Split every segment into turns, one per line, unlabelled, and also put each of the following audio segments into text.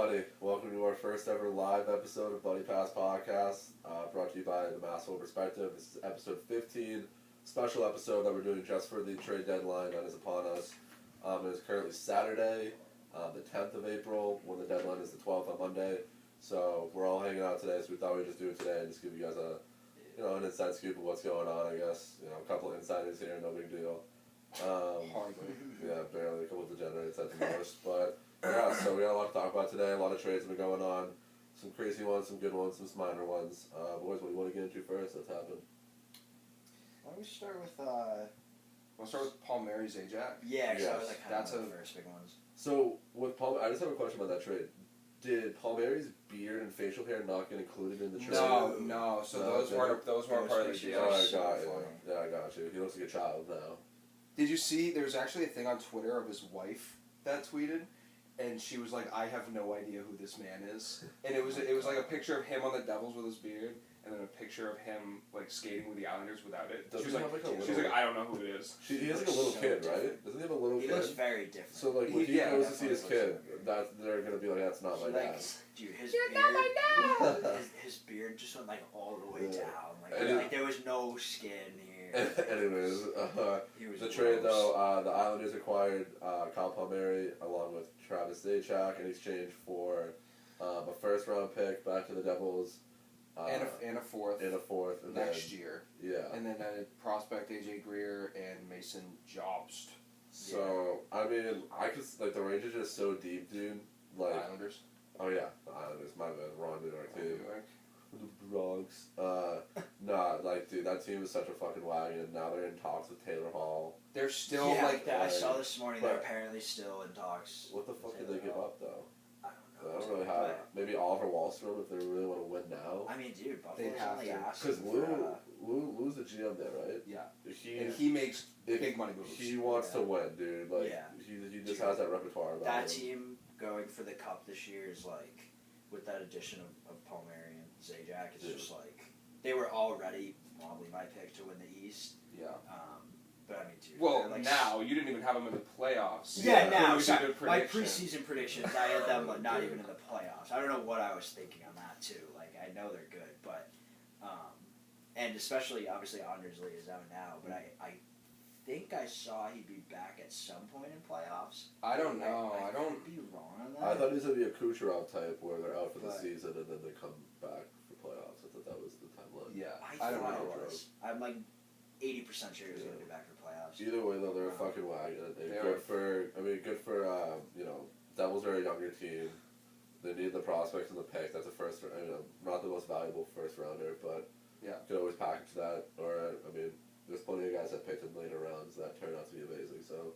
everybody. Welcome to our first ever live episode of Buddy Pass Podcast, brought to you by the Masswell Perspective. This is episode 15, special episode that we're doing just for the trade deadline that is upon us. It is currently Saturday, the 10th of April, when the deadline is the 12th on Monday. So we're all hanging out today, so we thought we'd just do it today and just give you guys an inside scoop of what's going on, I guess. A couple of insiders here, no big deal.
Hardly.
Yeah, barely, a couple of degenerates at the most, but yeah, so we got a lot to talk about today. A lot of trades have been going on. Some crazy ones, some good ones, some minor ones. Boys, what do you want to get into first? Let's happen.
Why don't we start with
We'll start with Palmieri Zajac.
Yeah, because
Yes.
that was like
That's
one of the first big ones.
So with I just have a question about that trade. Did Palmieri's beard and facial hair not get included in the trade?
No. So
No,
those weren't part of the
pictures
deal.
Oh,
are
I
so
got you.
funny.
Yeah, I got you. He looks like a child now.
Did you see? There's actually a thing on Twitter of his wife that tweeted, and she was like, "I have no idea who this man is," and it was like a picture of him on the Devils with his beard, and then a picture of him like skating with the Islanders without it.
Doesn't
She was
he have, like, a
she's
little-
like, "I don't know who it is."
He has like a little
So
kid,
different.
right? Doesn't he have a little
He
kid?
looks very different.
So like when he
Yeah,
goes to see his
definitely
kid,
looks
they're gonna be like, "That's not my dad."
Dude, his
You're
beard,
not my dad!
his beard just went like all the way
Yeah.
down.
And
Like there was no skin here.
Anyways,
He was
the trade
gross.
though, the Islanders acquired Kyle Palmieri along with Travis Zajac in exchange for a first round pick back to the Devils,
And a fourth
and
next
then,
year,
yeah.
and then a prospect AJ Greer and Mason Jobst.
So I mean, I could like the Rangers are so deep, dude. Like,
Islanders.
oh yeah, the Islanders. My bad, wrong New York team.
New York.
The Bronx. Nah, like dude, that team is such a fucking wagon. Now they're in talks with Taylor Hall.
They're still
yeah,
like
I saw this morning. They're
but-
apparently still in talks.
What the fuck did they give up though?
I
I
don't know.
don't really have maybe Oliver Wallstrom if they really want to win now.
I mean, dude,
They'd
Buffalo's
have
only
to.
asking
Because
for.
Lou's the GM there, right?
Yeah.
He
And he makes
if
big money moves.
he wants to win, dude. Like
Yeah.
he just
Dude,
has that repertoire about
That
him.
team going for the cup this year is like, with that addition of Palmieri and Zajac, it's
Yeah.
just like, they were already probably my pick to win the East.
Yeah.
But I mean, dude.
Well,
they're like,
now you didn't even have them in the playoffs.
Yeah,
Yeah.
now.
It was a
Sorry,
good
my
prediction.
preseason predictions, I had them like, not even in the playoffs. I don't know what I was thinking on that too. Like, I know they're good, but and especially obviously Anders Lee is out now, but I think I saw he'd be back at some point in playoffs.
I don't know. I don't.
could be wrong on that.
I thought he was gonna be a Kucherov type where they're out for the
But-
season and then they come back for playoffs. I thought that was the timeline.
Yeah.
I
don't
thought
know.
it was. I'm like 80% sure he was going to be back for playoffs.
Either way though, they're a fucking wagon. And
They
good
are.
for Devils are a younger team. They need the prospects and the pick. That's a first. Not the most valuable first rounder, but
Yeah.
you could always package that. Or I mean, there's plenty of guys that picked in later rounds that turned out to be amazing. So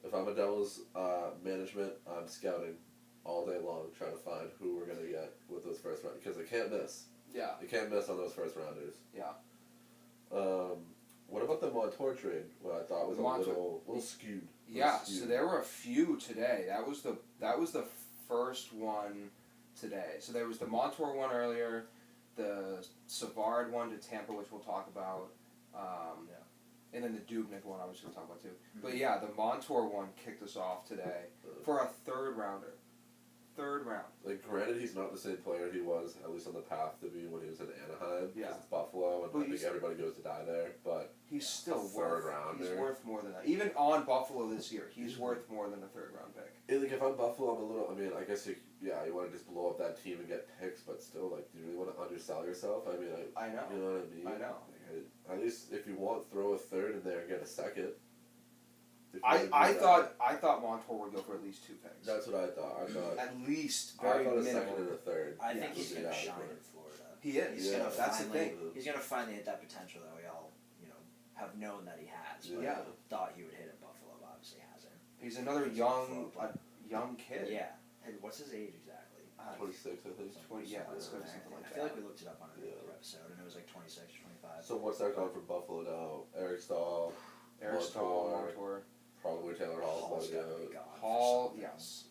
if I'm a Devils management, I'm scouting all day long trying to find who we're gonna get with those first round because they can't miss.
Yeah.
You can't miss on those first rounders.
Yeah.
What about the Montour trade? What I thought was a little skewed.
Yeah. So there were a few today. That was the first one today. So there was the Montour one earlier, the Savard one to Tampa, which we'll talk about. And then the Dubnyk one I was going to talk about too.
Mm-hmm.
But yeah, the Montour one kicked us off today for a third rounder. Third round.
Like, granted, he's not the same player he was, at least on the path to be when he was in Anaheim. 'Cause
Yeah.
it's Buffalo, and
But
I think everybody goes to die there. But
He's still
third
worth.
rounder.
He's worth more than that. Even on Buffalo this year, he's worth more than a third round pick.
like, if I'm Buffalo, I'm a little. I mean, I guess you want to just blow up that team and get picks, but still, like, do you really want to undersell yourself? I mean,
I know.
You know what I mean?
I know.
Like, at least if you want, throw a third in there and get a second. If you
I
wanna do that.
thought Montour would go for at least 2 picks.
That's what I thought. I thought.
At least
I
very
thought a second and
minimum.
a third.
I think
Yeah.
he's
would be
going to shine
adequate.
in Florida.
He is.
He's gonna
That's the
finally,
thing.
He's going to finally hit that potential that we all, have known that he has. But
Yeah.
thought he would hit in Buffalo, but obviously hasn't.
He's another
He's
young
Buffalo,
kid.
Yeah. And what's his age exactly?
26, I think.
20, yeah, let's go to
Somewhere
something
in
like
there. I feel
that.
like we looked it up on
Yeah.
another episode, and it was like 26 or 25.
So what's that going for Buffalo now? Eric Stahl,
Eric Stahl,
Montour, probably Taylor Hall's
Hall's
going
gotta be
to
gone for
Hall,
something.
yes.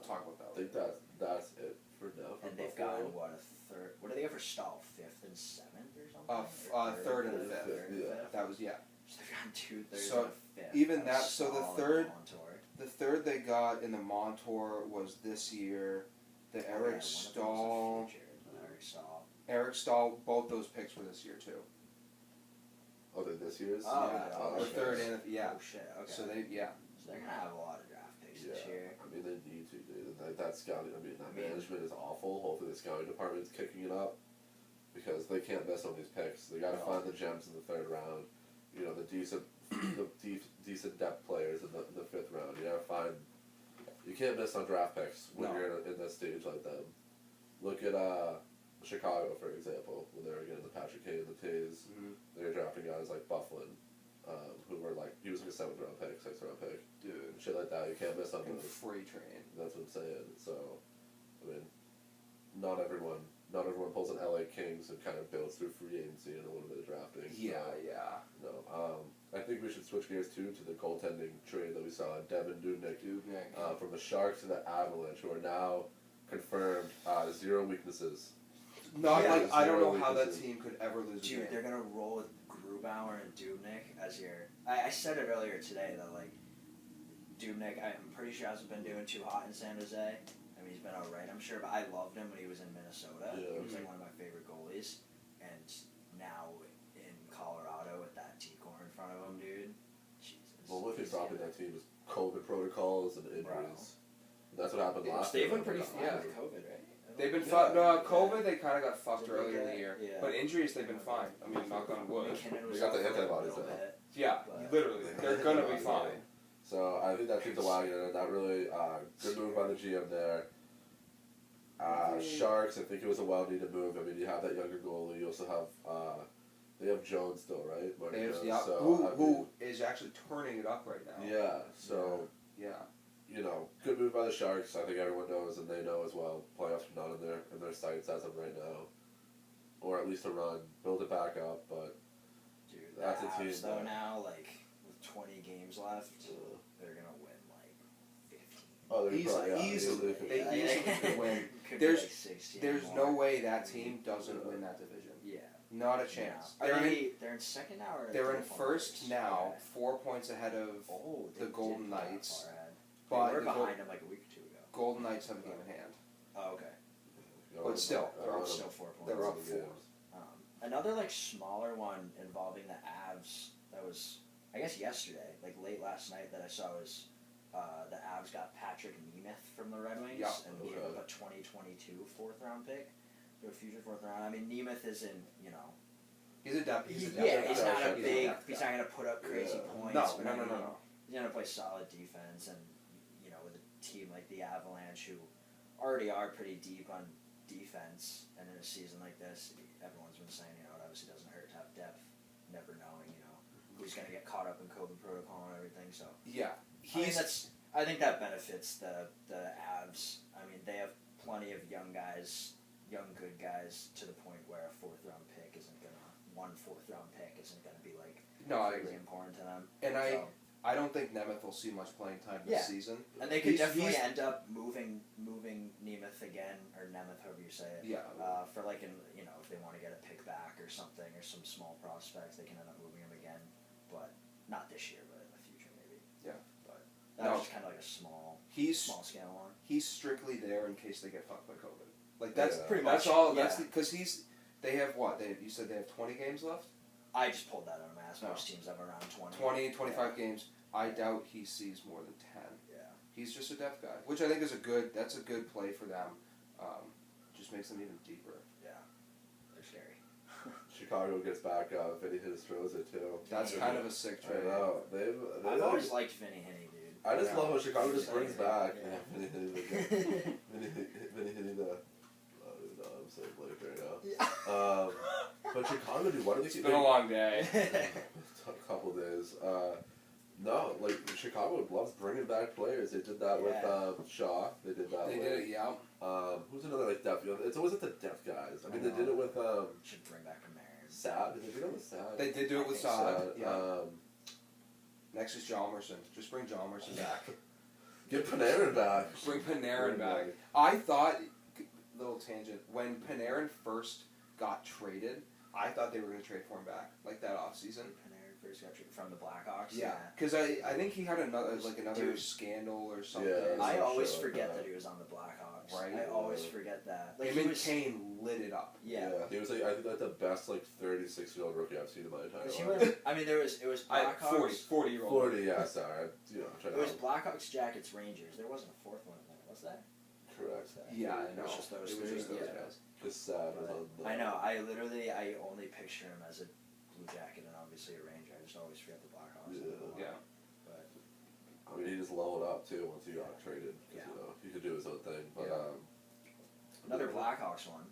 Talk about
I
that.
think that's it for now. For
And they've
Buffalo.
gotten, what, a third? What do they get for Stahl? 5th and 7th or something?
Third and
Third
fifth.
and
Yeah.
fifth?
That was, yeah.
So they've gotten 2 thirds
So,
and a 5th.
even
That's
that- so the
Stahl and
third-
Montour.
The third they got in the Montour was this year, The
One of
Eric
them was a
Stahl.
future, Eric Stahl.
Eric Stahl, both those picks were this year too.
Oh, they're this year's?
Oh,
yeah,
oh,
the
shit.
third and yeah.
Oh shit. Okay.
So they're
gonna have a lot of draft picks this year.
I mean, they need to, dude. That scouting, management is awful. Hopefully the scouting department's kicking it up because they can't miss on these picks. They gotta find the gems in the third round. You know, the decent depth players in the fifth round. You gotta find. You can't miss on draft picks when you're in this stage like them. Look at Chicago, for example, when they were getting the Patrick Kane and the Tays.
Mm-hmm.
They were drafting guys like Bufflin, who were like, he was like a 7th round pick, 6th round pick.
Dude.
Shit like that, you can't miss on
And
those.
free train.
That's what I'm saying. So, I mean, not everyone pulls an LA Kings and kind of builds through free agency and a little bit of drafting.
Yeah,
so,
yeah.
No, I think we should switch gears too to the goaltending trade that we saw, Devin Dubnyk, from the Sharks to the Avalanche, who are now confirmed 0 weaknesses.
I don't know how that team could ever lose a
Dude,
game.
they're gonna roll with Grubauer and Dubnyk as your. I said it earlier today that like Dubnyk, I'm pretty sure hasn't been doing too hot in San Jose. I mean, he's been alright, I'm sure, but I loved him when he was in Minnesota.
Yeah.
He was like one of my favorite goalies, and now in Colorado with that T-core in front of him, dude. Jesus.
Well, what they dropped in that team is COVID protocols and injuries. That's what happened last
They've
year.
been pretty fine
Yeah.
with COVID, right?
They've been COVID, they kind of got fucked earlier in the year.
Yeah.
But injuries, they've been fine. I mean, knock on wood.
McKinnon was
They got the
out for a
antibodies
little
now.
bit,
Yeah,
but-
literally. They're going to be fine.
So I think that team's a wagon, and that really good move by the GM there. Sharks, I think it was a well-needed move. I mean, you have that younger goalie. You also have they have Jones still, right? Marty Jones. So,
who is actually turning it up right now.
Yeah. So
Yeah.
you know, good move by the Sharks. I think everyone knows, and they know as well. Playoffs are not in their sights as of right now, or at least a run. Build it back up, but
Dude,
that's
the
a team
Avs, though,
that-
now, like, with 20 games left, they're going to win, like, 15.
oh, they're
Easily-
probably,
easily.
They,
They easily could win.
Could
There's-
be like 16
There's
more.
no way that team doesn't win that division.
Yeah.
Not a chance.
They're in second now or
They're in
third
first
place?
now,
Okay.
4 points ahead of
Oh, they
the Golden
did get
Knights.
far ahead.
But
They were
the
behind them like a week or two ago.
Golden Knights have a game in hand.
Oh, okay.
But still,
They're up still 4 points.
They're up 4.
Another like smaller one involving the Avs that was I guess yesterday, like late last night that I saw was the Avs got Patrick Nemeth from the Red Wings and gave up a 2022 4th round pick to a future 4th round. I mean Nemeth isn't, you know,
He's a depth.
he's
guy.
not a
He's
big.
depth
He's
guy.
not gonna put up crazy points.
No.
But I mean, he's gonna play solid defense, and you know, with a team like the Avalanche, who already are pretty deep on defense, and in a season like this, everyone's been saying, you know, it obviously doesn't hurt to have depth, never knowing, you know, who's gonna get caught up in COVID protocol and everything. So
Yeah,
I think that benefits the Avs. I mean, they have plenty of young guys, young good guys, to the point where a 4th round pick isn't gonna. 1 4th round pick isn't going to be like crazy important to them.
And
so,
I don't think Nemeth will see much playing time this season.
And they could definitely end up moving Nemeth again, or Nemeth, however you say it.
Yeah.
For like if they want to get a pick back or something, or some small prospects, they can end up moving him again. But not this year, but in the future maybe.
Yeah.
But that was just kind of like a small scale one.
He's strictly there in case they get fucked by COVID. Like that's
pretty
that's
much
all.
yeah.
That's because They have what? You said they have 20 games left?
I just pulled that out of my ass. Most teams have around 20.
20, 25 games. I doubt he sees more than 10.
Yeah.
He's just a depth guy, which I think is a good play for them. Just makes them even deeper.
Yeah. They're scary.
Chicago gets back Vinny Hinostroza too.
That's kind of a sick
I
trade.
know.
I've always liked Vinny Hinney, dude.
I just love how Chicago just brings back
Yeah.
Vinny Hinney. I'm so late right now. But Chicago, dude, why do they keep...
It's been a long day.
A couple days. No, like, Chicago loves bringing back players. They did that with Shaw. They did that
They
with...
did it, yeah.
Who's another, like, depth? It's always like the depth guys. I mean, they did it with...
Should bring back Panarin.
Saad. Did they do it with Saad?
They did do it with
I think
Saad.
Saad.
Yeah. Next is Jalmerson. Just bring Jalmerson back.
Get Panarin back.
Bring Panarin back. I thought, little tangent, when Panarin first got traded, I thought they were going to trade for him back, like that offseason.
Panarin first got traded from the Blackhawks.
Yeah, because I think he had another scandal or something.
Yeah,
I
some
always
shit like
forget
that.
that he was on the Blackhawks.
Right.
I always always forget that. Like
Him and Kane lit it up.
Yeah.
He was like I think like the best like 36-year-old rookie I've seen in my entire life.
He went, I mean, it was Blackhawks.
40-year-old.
40, yeah, sorry. I'm trying
It was
to.
Blackhawks, Jackets, Rangers. There wasn't a fourth one in there, was there?
Correct.
Yeah, I
It
know.
was just those
It was
three.
just those
Yeah.
guys.
This sad was on the.
I know. I only picture him as a Blue Jacket and obviously a Ranger. I just always forget the Blackhawks.
Yeah.
But
I mean, he just leveled up too once he got traded. 'Cause,
Yeah.
You know, he could do his own thing. But
another Blackhawks one.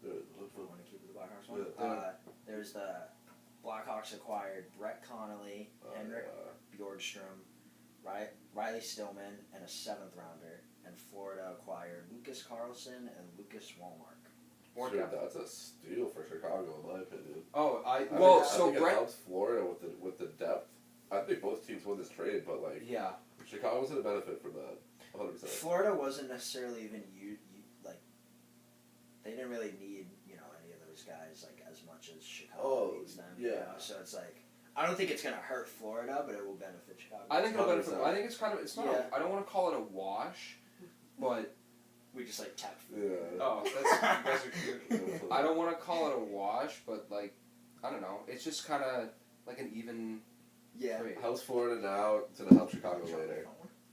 Yeah,
I want to keep with the Blackhawks one.
Yeah.
There's the Blackhawks acquired Brett Connolly, Henrik Bjorkstrom, Riley Stillman, and a 7th rounder. And Florida acquired Lucas Carlson and Lucas Walmark.
Dude, that's a steal for Chicago, in my opinion.
Oh,
I think it
Brett.
helps Florida with the depth. I think both teams won this trade, but like
Yeah.
Chicago's gonna benefit from that, 100%.
Florida wasn't necessarily even like they didn't really need any of those guys like as much as Chicago needs them.
Yeah.
So it's like I don't think it's gonna hurt Florida, but it will benefit Chicago.
I think it'll benefit.
100%.
I think it's kind of. It's not.
Yeah.
I don't want to call it a wash, but
We just like tapped.
Yeah.
oh, that's you guys are cute. I don't want to call it a wash, but like, I don't know. It's just kind of like an even.
Yeah.
trade.
Helps Florida now, it's gonna help Chicago later.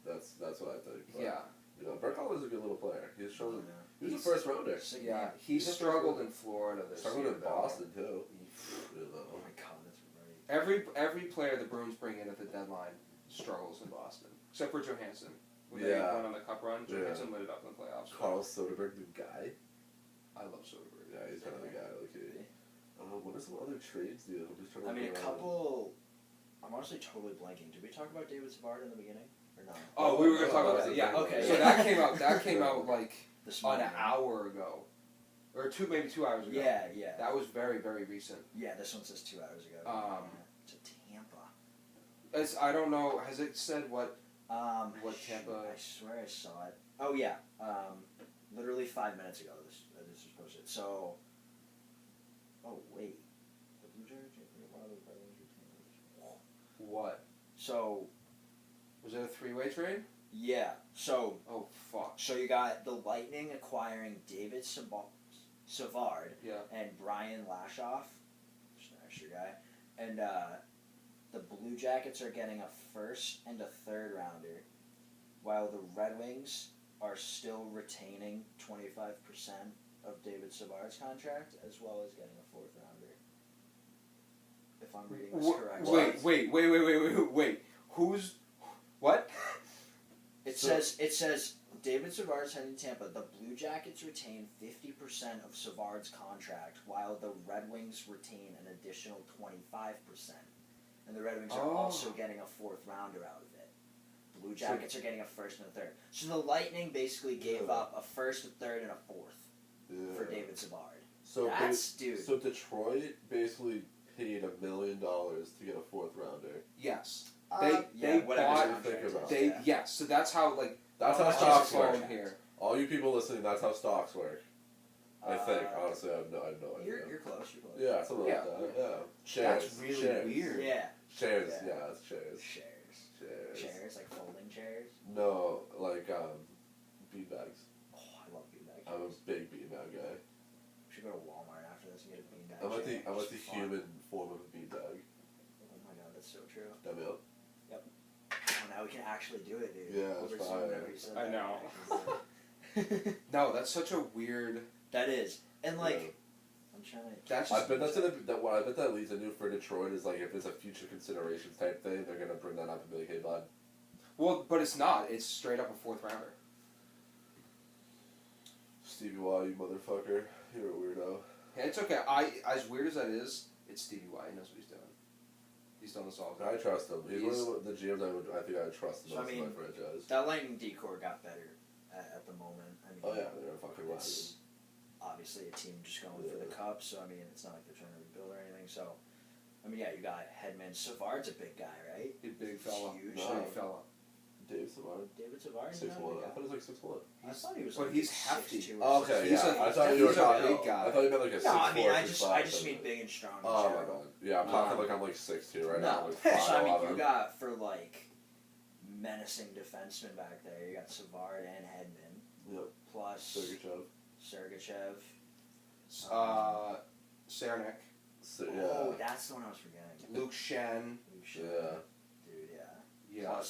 That's what I think. But,
Yeah.
You know, Brett Connolly's a good little player. He's shown. He was
He's-
a first rounder.
Yeah, he struggled in Florida this
Struggled
year.
in
though.
Boston too. You
Oh
know.
my god, that's right.
Every player the Bruins bring in at the deadline struggles in Boston, except for Johansson. When they
Yeah.
went on the cup run,
Yeah.
Johansson lit it up in the playoffs.
Carl Soderbergh, the guy.
I love Soderbergh.
Yeah, he's kind of the guy. Like, what are some other trades, dude? I'm just trying to.
I mean, a
think around.
couple. I'm honestly totally blanking. Did we talk about David Savard in the beginning or no?
Oh, we were gonna talk
Oh,
about
that's
that.
a
Yeah.
big one.
Okay.
So that came out. That came out like
This
an
morning.
hour ago, or maybe 2 hours ago.
Yeah.
That was very, very recent.
Yeah, this one says 2 hours ago. To Tampa.
I don't know. Has it said what? What
shoot,
Tampa-
I swear I saw it. Oh yeah. Literally 5 minutes ago. This was posted. So. Oh wait. The Blue Jays.
What?
So
Was it a 3-way trade?
yeah. So
Oh fuck.
you got the Lightning acquiring David Savard
Yeah.
and Brian Lashoff, just an extra guy, and the Blue Jackets are getting a 1st and a 3rd rounder, while the Red Wings are still retaining 25% of David Savard's contract, as well as getting a 4th rounder. If I'm reading this correctly.
Wait. Who's what?
It says David Savard's heading to Tampa. The Blue Jackets retain 50% of Savard's contract, while the Red Wings retain an additional 25%. And the Red Wings are also getting a 4th rounder out of it. Blue Jackets are getting a 1st and a 3rd. So the Lightning basically gave up a 1st, a 3rd, and a 4th for David Savard.
So
Dude.
So Detroit basically paid $1 million to get a 4th rounder.
Yes.
They
whatever
bought.
you think about.
They yes. So that's how like.
That's how
on
stocks
the phone
work.
here.
All you people listening, that's how stocks work. I think. Honestly, I have no idea.
You're close.
Yeah, something
Yeah.
like that. Yeah. Shares.
That's really
shares.
weird.
Yeah.
Shares.
Yeah.
Yeah, it's shares.
Shares. Chairs, like folding chairs.
No, like beanbags.
Oh, I love beanbag chairs.
I'm a big beanbag guy.
We should go to Walmart after this and get a beanbag
I'm
chair.
like the
It's fun.
human form of a beanbag.
Oh my god, that's so true.
Damn it.
Oh, now we can actually do it, dude.
Yeah,
Over
it's
Zoom,
fire.
whenever you said
I
that,
know.
we can do it.
No, that's such a weird.
That is, and like,
Yeah.
I'm trying to.
That's
I bet I bet that leads into for Detroit is like if it's a future considerations type thing, they're gonna bring that up and be like, hey bud.
Well, but it's not. It's straight up a 4th rounder.
Stevie Y, you motherfucker. You're a weirdo.
Yeah, it's okay. As weird as that is, it's Stevie Y. He knows what he's doing. He's done this all the time.
I trust him. He's one of the GMs I think I would trust the
So, I
most in
mean,
my franchise.
That Lightning decor got better at the moment. I mean,
Oh yeah, they're a fucking wagon.
it's obviously a team just going for the cup, so I mean, it's not like they're trying to rebuild or anything. So, I mean, yeah, you got Hedman. Savard's a big guy, right?
Big fella.
Huge.
No.
Big fella.
Dave Savard?
David Savard.
6'1".
not a
I
big guy?
thought he was like 6'1".
I thought he was.
But
like
he's
6'2"
hefty.
or
Oh, okay,
something.
He's
yeah.
a-
I thought you were
he's a
talking.
big guy.
I thought you meant like a 6'4",
No, I mean, I
6'5",
just mean
6'7".
big and strong. in
Oh my
general.
god. Yeah, I'm talking like I'm like 6'2" right now.
No,
I'm like
so I mean,
5'11".
you got for like menacing defensemen back there. You got Savard and Hedman.
Yep.
Plus,
Sergey Chubb.
Sergachev.
Cernak.
So,
Oh, that's the one I was forgetting.
Luke Shen.
Yeah.
Dude, yeah.
Yeah.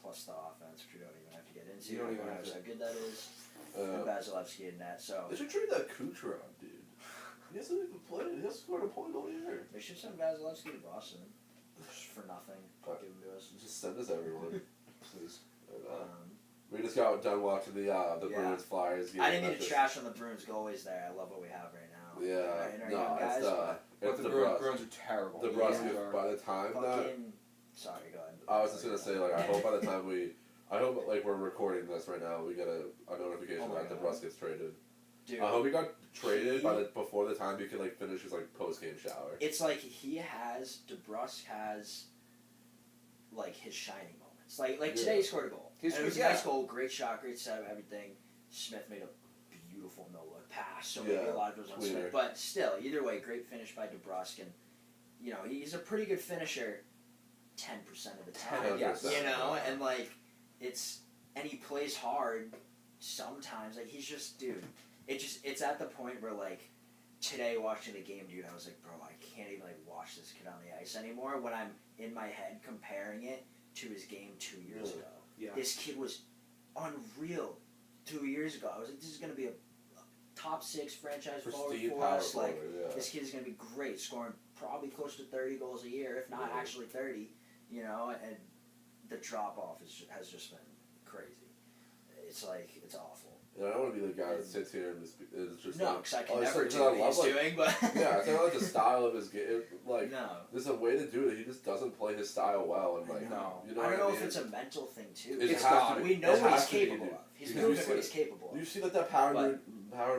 Plus the offense, which we don't even have to get into.
You don't even have
how
to.
good that is. And Vasilevsky in net, so.
They should trade that Kucherov, dude. He hasn't even played. He hasn't scored a point all year.
They should send Vasilevsky to Boston. Just for nothing. Give him to us.
Just send us everyone, please. We just got done watching the Bruins Flyers game.
I didn't mean to trash on the Bruins goalies there. I love what we have right now.
Yeah,
no,
but the Bruins are terrible.
The Bruins, by the time
sorry, go ahead.
I was just gonna say, like, I hope by the time we're recording this right now, we get a notification that DeBrusque gets traded.
Dude,
I hope he got traded before the time he could finish his post game shower.
It's like DeBrusque has his shining moments. Like today he scored a goal. It was a nice goal, great shot, great setup, everything. Smith made a beautiful no look pass, so maybe a lot of it was on Smith. But still, either way, great finish by DeBrusque, and he's a pretty good finisher 10% of the time.
10%,
and he plays hard sometimes. He's just, dude. It's at the point where today watching the game, dude, I was like, bro, I can't even watch this kid on the ice anymore. When I'm in my head comparing it to his game 2 years ago, this kid was unreal 2 years ago. I was like, this is gonna be a top 6 franchise forward for us. This kid is gonna be great, scoring probably close to 30 goals a year, if not actually 30. And the drop off has just been crazy. It's awful.
I don't want to be the guy that sits here and is just
because I can never do what he's doing, but...
yeah, it's not the style of his game.
No.
There's a way to do it. He just doesn't play his style well. And
no.
You know
I don't know
mean?
if it's a mental thing, too.
We
know what he's capable of. He's known for what he's capable of.
You see that power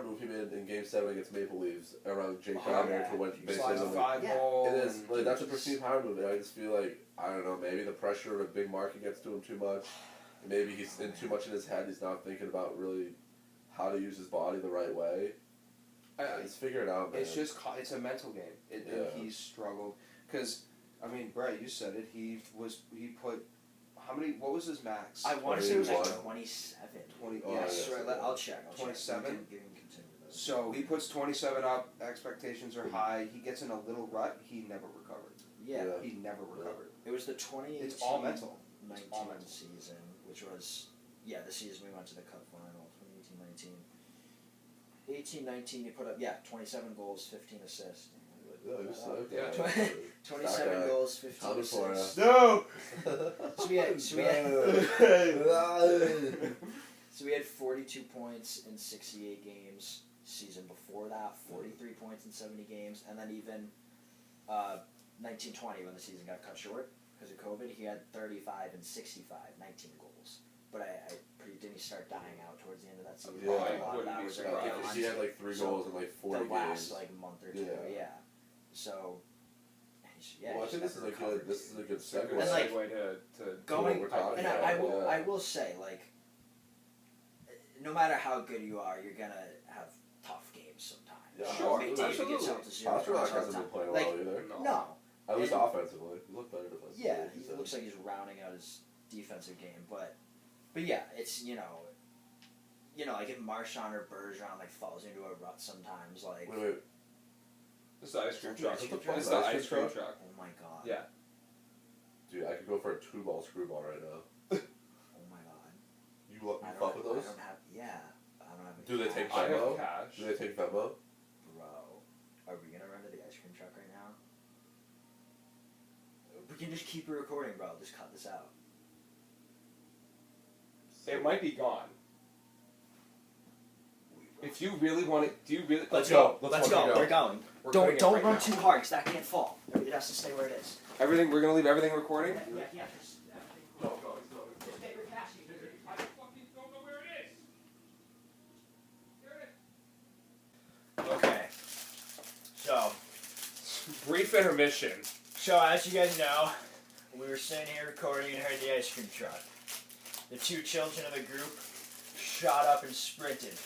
move he made in Game 7 against Maple Leafs around Jake Gardner to win basically the
5-goal.
It is. That's a perceived power move. And I just feel I don't know, maybe the pressure of a big market gets to him too much. Maybe he's in too much in his head. He's not thinking about really how to use his body the right way. He's figuring it out, man.
It's a mental game. And he's struggled. Because, Brett, you said it. He put, how many, what was his max?
I want to say it was 27.
20,
I'll check.
27? So he puts 27 up, expectations are high, he gets in a little rut, he never recovered.
Yeah.
He never recovered.
It was the 2018
It's all mental.
19 season, which was, the season we went to the Cup final, 2018-19. 18-19, he put up, 27 goals, 15 assists. 27 goals, 15 assists.
No!
So we had 42 points in 68 games. Season before that, 43 points in 70 games, and then even 1920 when the season got cut short because of COVID, he had 35 and 65, 19 goals. But didn't he start dying out towards the end of that season?
He had 3 goals in 40
the last
games.
month or two. So.
Well, I think this is a good segue.
And segue to
going.
What we're talking
And
about.
I will say, no matter how good you are, you're gonna have tough games sometimes.
Yeah,
sure.
Maybe David gets out to 0.
Pasternak hasn't been playing well either.
No.
At least offensively. He looked better defensively.
Yeah, it looks like he's rounding out his defensive game, but it's if Marchand or Bergeron falls into a rut sometimes,
Wait.
It's the ice cream truck.
It's the ice cream truck.
Oh my god.
Yeah. Dude, I could go for a 2-ball screwball right now.
Oh my god.
You fuck with those?
I don't have any.
Do they take
I
Venmo?
have cash.
Do they take Venmo?
Bro, are we gonna run to the ice cream truck right now? We can just keep it recording, bro. Just cut this out.
It might be gone. If you really want it, do you really?
Let's go.
Let's
go.
go.
We're going. Don't run too hard, because that can't fall. It has to stay where it is.
Everything. We're gonna leave everything recording.
Yeah.
Go.
I fucking don't know where it is.
Okay. So,
brief intermission.
So as you guys know, we were sitting here recording and heard the ice cream truck. The 2 children of the group shot up and sprinted.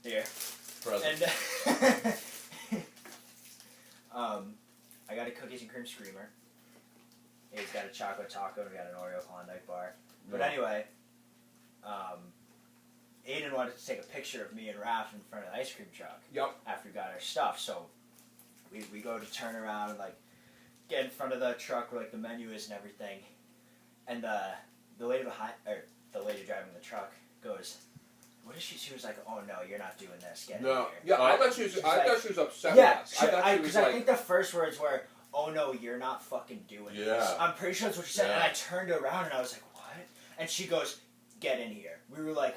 Here.
Present.
And I got a cookies and cream screamer. He's got a chocolate taco and we got an Oreo Klondike bar. But anyway, Aiden wanted to take a picture of me and Raph in front of the ice cream truck.
Yep.
After we got our stuff, so we go to turn around and like get in front of the truck where like the menu is and everything, and the lady behind or the lady driving the truck goes, "What is she?" She was like, "Oh no, you're not doing this. Get in here."
Yeah, I thought she was upset
Yeah,
with us. I thought she was
I think the first words were, "Oh no, you're not fucking doing this." I'm pretty sure that's what she said, and I turned around and I was like, "What?" And she goes, "Get in here." We were like,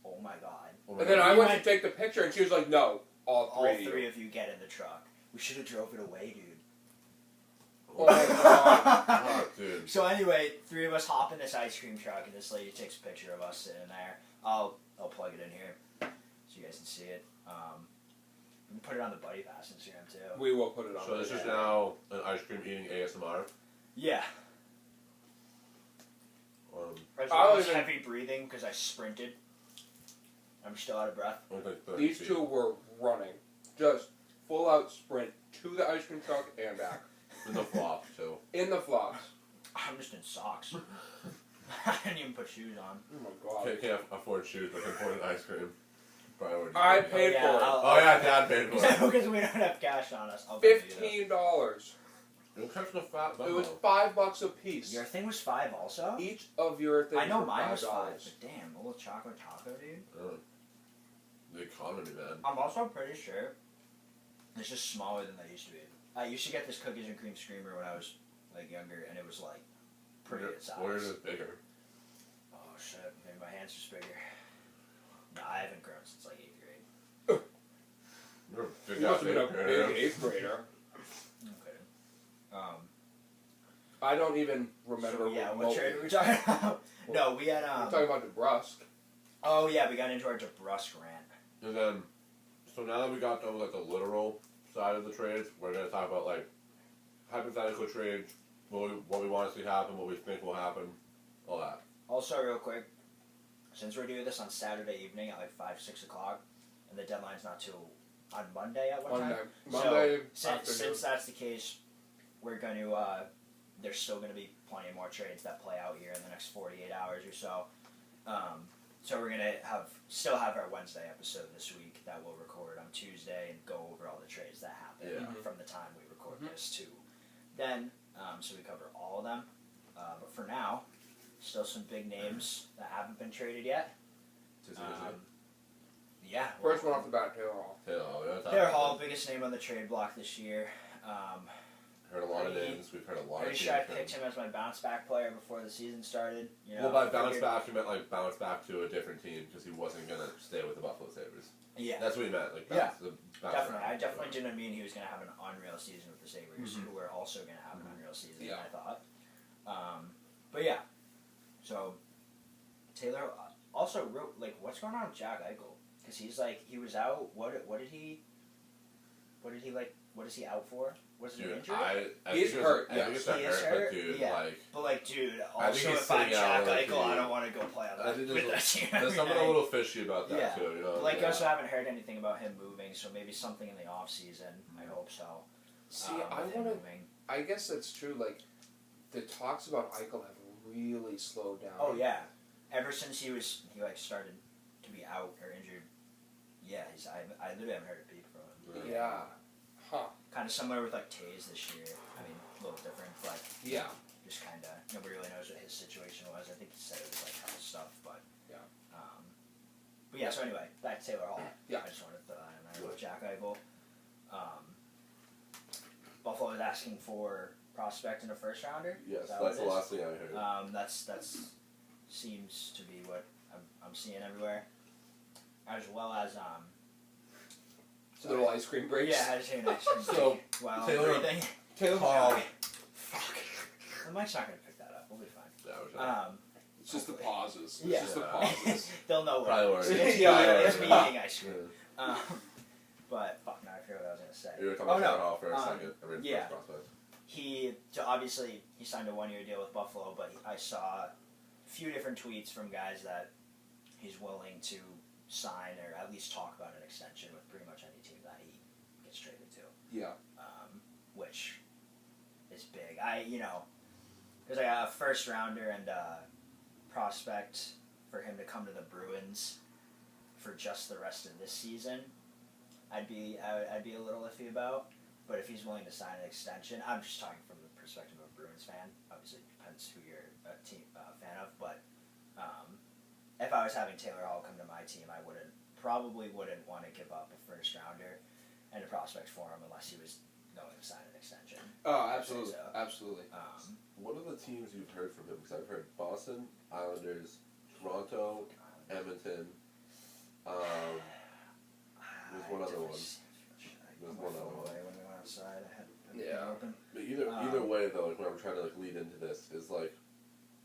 "Oh my god."
And then I went to take the picture and she was like, "No, all three
of you get in the truck." We should have drove it away, dude.
Oh my god.
Oh, dude.
So anyway, 3 of us hop in this ice cream truck, and this lady takes a picture of us sitting there. I'll plug it in here so you guys can see it. We can put it on the Buddy Pass Instagram too.
We will put it on.
So this is now an ice cream eating ASMR.
Yeah.
I was
heavy breathing because I sprinted. I'm still out of breath.
These two were running, just full out sprint to the ice cream truck and back.
In the flops too.
In the flops.
I'm just in socks. I didn't even put shoes on.
Oh my god.
Can't afford shoes, but can afford an ice cream. Priority.
I paid for it.
Oh yeah, Dad paid for it.
Because we don't have cash on us.
$15.
You're catching a fat
It was $5 a piece.
Your thing was $5 also?
Each of your things.
I know
were
mine was
$5.
$5, but damn, a little chocolate taco, dude.
The economy, man.
I'm also pretty sure it's just smaller than they used to be. I used to get this cookies and cream screamer when I was like younger, and it was like pretty good size.
Where is it bigger?
Oh shit, maybe my hands just bigger. No, I haven't grown since like 8th grade.
You're a big
You must have been a
grader.
big 8th grader.
Okay.
I don't even remember.
So, yeah, what trade were we talking about? No, we had
we're talking about DeBrusque.
Oh yeah, we got into our DeBrusque rant.
And then, so now that we got to like the literal side of the trades, we're gonna talk about like hypothetical trades, what we want to see happen, what we think will happen, all that.
Also, real quick, since we're doing this on Saturday evening at like 5, 6 o'clock, and the deadline's not till on Monday at what time?
Monday.
So, since that's the case, we're going to, there's still going to be plenty more trades that play out here in the next 48 hours or so. So we're going to still have our Wednesday episode this week that we'll record on Tuesday and go over all the trades that happen from the time we record this to then. So we cover all of them. But for now, still some big names that haven't been traded yet. Yeah.
First one off the bat, Taylor Hall.
Taylor Hall, biggest name on the trade block this year.
Heard a lot of names. We've heard a lot of
Pretty
names.
sure I picked him as my bounce back player before the season started. You know,
well, by bounce back, you meant like bounce back to a different team because he wasn't going to stay with the Buffalo Sabres.
Yeah.
That's what he meant. Like,
definitely.
Back.
I definitely didn't mean he was going to have an unreal season with the Sabres, who were also going to have an unreal season, I thought. But yeah. So, Taylor also wrote, like, what's going on with Jack Eichel? Because he's like, he was out. What is he out for? Was it an injury?
He's hurt.
I think it's hurt, but dude, like...
But like, dude,
I
also if I'm Jack Eichel, I don't want to go play on that with that team.
There's something a little fishy about that, too. You know?
But like, I also haven't heard anything about him moving, so maybe something in the off-season. I hope so.
See, I guess that's true. Like, the talks about Eichel have really slowed down.
Oh, yeah. Ever since he started to be out or injured, I literally haven't heard a peep from him.
Yeah. Huh.
Kind of similar with like Taze this year. I mean, a little different, but just kind of nobody really knows what his situation was. I think he said it was like health stuff, but so anyway, back to Taylor Hall.
Yeah.
I just wanted to throw that in there with Jack Eichel. Buffalo is asking for prospect in a first rounder.
Yes, that's the last thing I heard.
That's seems to be what I'm seeing everywhere, as well as
So little ice cream breaks.
Yeah, I just ate an ice cream break.
So,
while
Taylor Hall.
Fuck. The mic's not going to pick that up. We'll be fine.
It's just the pauses.
Yeah.
It's just the pauses.
They'll know what
Priority.
it's me eating ice cream. But, fuck, now I forget what I was going to say.
You were talking about Taylor Hall for a second.
Obviously, he signed a 1-year deal with Buffalo, but I saw a few different tweets from guys that he's willing to sign or at least talk about an extension with pretty much any team that he gets traded to.
Yeah.
Which is big. There's like a first rounder and a prospect for him to come to the Bruins. for just the rest of this season, I'd be a little iffy about. But if he's willing to sign an extension, I'm just talking from the perspective of a Bruins fan. Obviously, it depends who you're a team fan of. But if I was having Taylor Hall come to my team, I probably wouldn't want to give up a first rounder and a prospect for him unless he was going to sign an extension.
Oh, absolutely,
So,
absolutely.
What are the teams you've heard from him? Because I've heard Boston, Islanders, Toronto, Edmonton. There's one other one. There's one other one.
When we went outside, I had
Yeah.
open.
But either way, though, like, when I'm trying to lead into this, is like,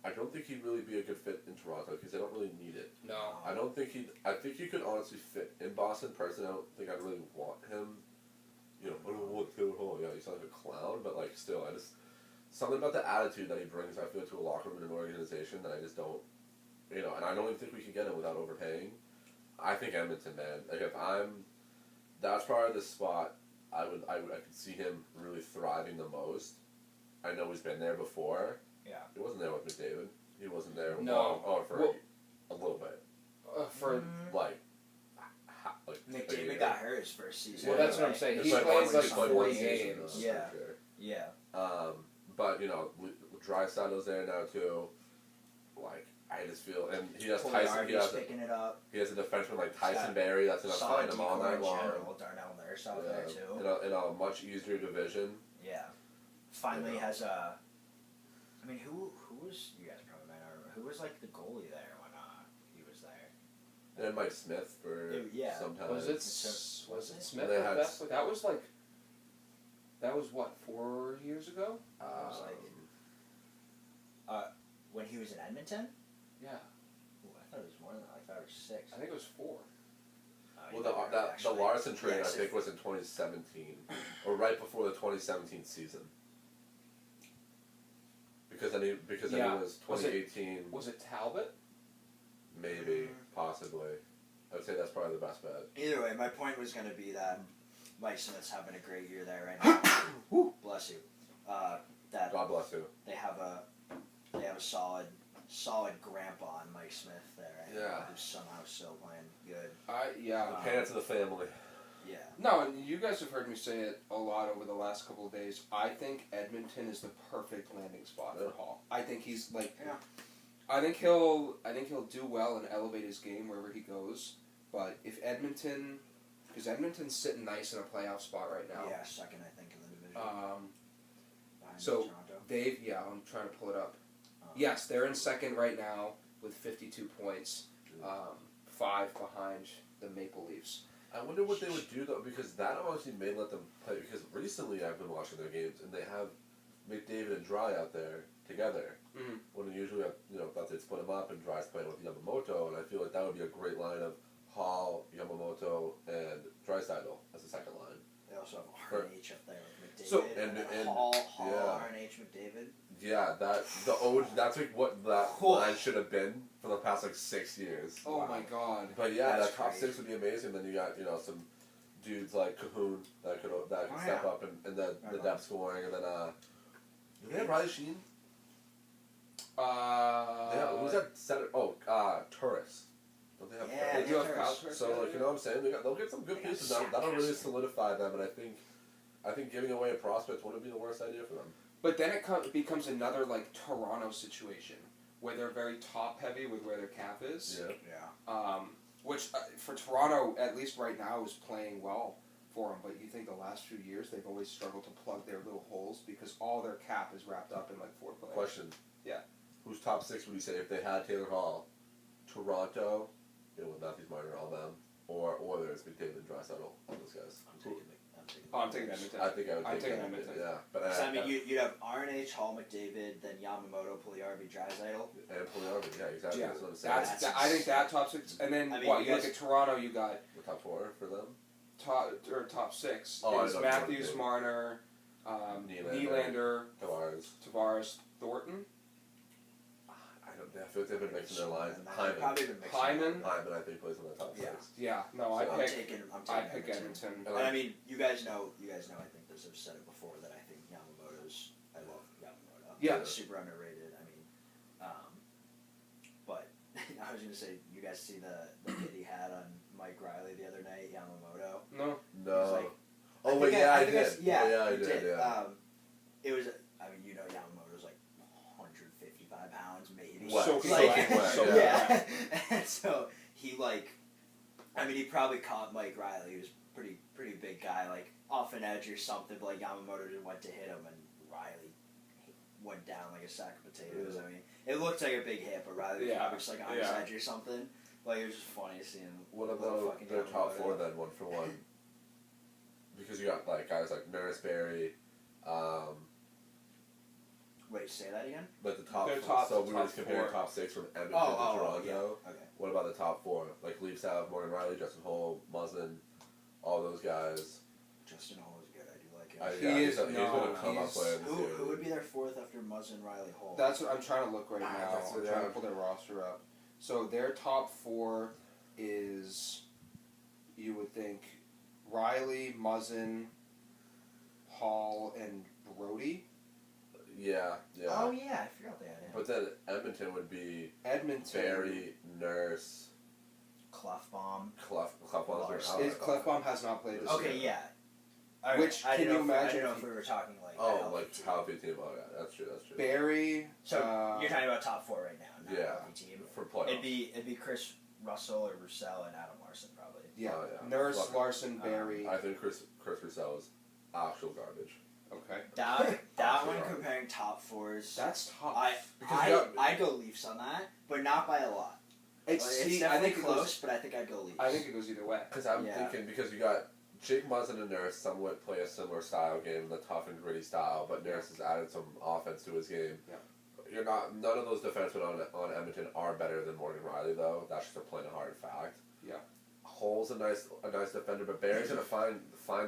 I don't think he'd really be a good fit in Toronto because they don't really need it.
No.
I don't think I think he could honestly fit in Boston. Personally, I don't think I'd really want him. I don't want Taylor Hall. Yeah, he sounds like a clown, but like still, something about the attitude that he brings, I feel, to a locker room and an organization that I just don't, and I don't even think we could get him without overpaying. I think Edmonton, man. Like that's probably the spot I could see him really thriving the most. I know he's been there before.
Yeah.
He wasn't there with McDavid. He wasn't there.
No.
A little bit.
McDavid got hurt his first season.
Well, that's what I'm saying. He
Just
played
one
like
season,
40
season,
games.
for
Yeah.
sure.
Yeah.
But Draisaitl's there now too. Like I just feel, and he has Tyson.
He's picking it up.
He has a defenseman like Tyson Barrie that's gonna find him all night long.
Darnell Nurse out there too.
In a much easier division.
Yeah. Finally has a. I mean, who was, you guys probably might not remember, who was like the goalie there when he was there?
And Mike Smith for some time.
Was it Smith?
They had,
that was what, 4 years ago?
It was when he was in Edmonton?
Yeah.
Ooh, I thought it was more than that, like 5 or 6.
I think it was 4.
Well, the Larson trade, I think, was in 2017, or right before the 2017 season. Because then he was 2018.
Was it Talbot?
Maybe, possibly. I would say that's probably the best bet.
Either way, my point was going to be that Mike Smith's having a great year there right now. Woo, bless you.
God bless you.
They have a solid grandpa in Mike Smith there right now, who's somehow still playing good.
The pants of the family.
Yeah.
No, and you guys have heard me say it a lot over the last couple of days. I think Edmonton is the perfect landing spot for Hall. I think he's like.
Yeah.
I think he'll do well and elevate his game wherever he goes. But if Edmonton, because Edmonton's sitting nice in a playoff spot right now.
Yeah, second I think in the division.
So
Toronto.
I'm trying to pull it up. Yes, they're in second right now with 52 points, 5 behind the Maple Leafs.
I wonder what they would do though, because that honestly may let them play. Because recently I've been watching their games and they have McDavid and Dry out there together.
Mm-hmm.
When usually thought they'd split them up and Dry's playing with Yamamoto, and I feel like that would be a great line of Hall, Yamamoto, and Draisaitl as a second line.
They also have RNH up there with McDavid.
So
and Hall, RNH, McDavid.
Yeah, that's like what that line should have been for the past 6 years.
Oh my God!
But yeah, that top 6 would be amazing. Then you got some dudes like Cahoon that could step up and the depth scoring, and then do they have Riley Sheen? Who's that center? Turris. Don't they have?
Yeah,
they do have Kyle Turris.
So you know what I'm saying? They'll get some good pieces. That'll really solidify them, and I think giving away a prospect wouldn't be the worst idea for them.
But then it becomes another like Toronto situation where they're very top heavy with where their cap is.
Yeah.
Which for Toronto, at least right now, is playing well for them. But you think the last few years they've always struggled to plug their little holes because all their cap is wrapped up in like 4 players.
Question.
Yeah.
Who's top 6 would you say if they had Taylor Hall, Toronto, with Matthews, Marner, all them, or Oilers, McDavid, Draisaitl, all those guys?
I'm taking Edmonton.
I think I would take
Edmonton.
Yeah, but
you'd have RNH, Hall, McDavid, then Yamamoto, Puljujärvi, Draisaitl.
And Puljujärvi, yeah, exactly.
Yeah.
That's what I'm saying.
I think that top 6, and then you look at Toronto, you got
the top 4 for them.
Top 6 is
I
Matthews, Marner, Nylander, Tavares, Thornton.
I feel like they've been mixing their lines.
Hyman,
I think plays in the top 6.
Yeah, no,
I'm
I
pick
Edmonton.
And I mean, you guys know. I think this I've said it before that I think Yamamoto's. I love Yamamoto.
Yeah,
super underrated. I mean, but I was gonna say, you guys see the hit he had on Mike Riley the other night, Yamamoto?
No.
No.
Like,
Oh wait, yeah, I did.
Yeah,
I did. Yeah.
It was. I mean, Yamamoto's like 155 pounds, maybe.
Wet.
So
Wet,
yeah. And so he he probably caught Mike Riley, who's pretty big guy, like off an edge or something. But like Yamamoto just went to hit him, and Riley went down like a sack of potatoes. I mean, it looked like a big hit, but Riley was probably just like on his edge or something. Like it was just funny seeing.
What about their top four then, 1-for-1? Because you got like guys like Nurse Berry.
Wait, say that again?
Like the top. So we were just comparing top 6 from Edmonton to Toronto.
Yeah. Okay.
What about the top 4? Like Leafs have Morgan Riley, Justin Holl, Muzzin, all those guys.
Justin Holl is good. I do like him.
He's going to come up player this year.
Who would be their fourth after Muzzin, Riley, Holl?
That's what I'm trying to look right now. I'm trying to pull their roster up. So their top 4 is, you would think, Riley, Muzzin, Hall, and Brody.
Yeah.
Oh yeah, I forgot they had him.
But then Edmonton would be Barry, Nurse,
Clefbaum.
Clefbaum's
Clefbaum has not played this year.
Okay, yeah.
Which
I
can you imagine?
I didn't know if we were talking like.
healthy team. Oh yeah, that's true.
Barry.
So you're talking about top 4 right now. Not healthy team.
For playoffs.
It'd be Chris Russell or Roussel and Adam Larson probably.
Yeah. Nurse, Larson, Barry.
I think Chris Roussel is actual garbage.
Okay.
That one comparing top 4s.
That's tough.
I go Leafs on that, but not by a lot. It's definitely close, but I think I'd go Leafs.
I think it goes either way.
Because I'm thinking, because you got Jake Muzzin and Nurse somewhat play a similar style game, the tough and gritty style, but Nurse has added some offense to his game.
Yeah.
None of those defensemen on Edmonton are better than Morgan Riley, though. That's just a plain and hard fact.
Yeah.
Hole's a nice defender, but Barry's gonna find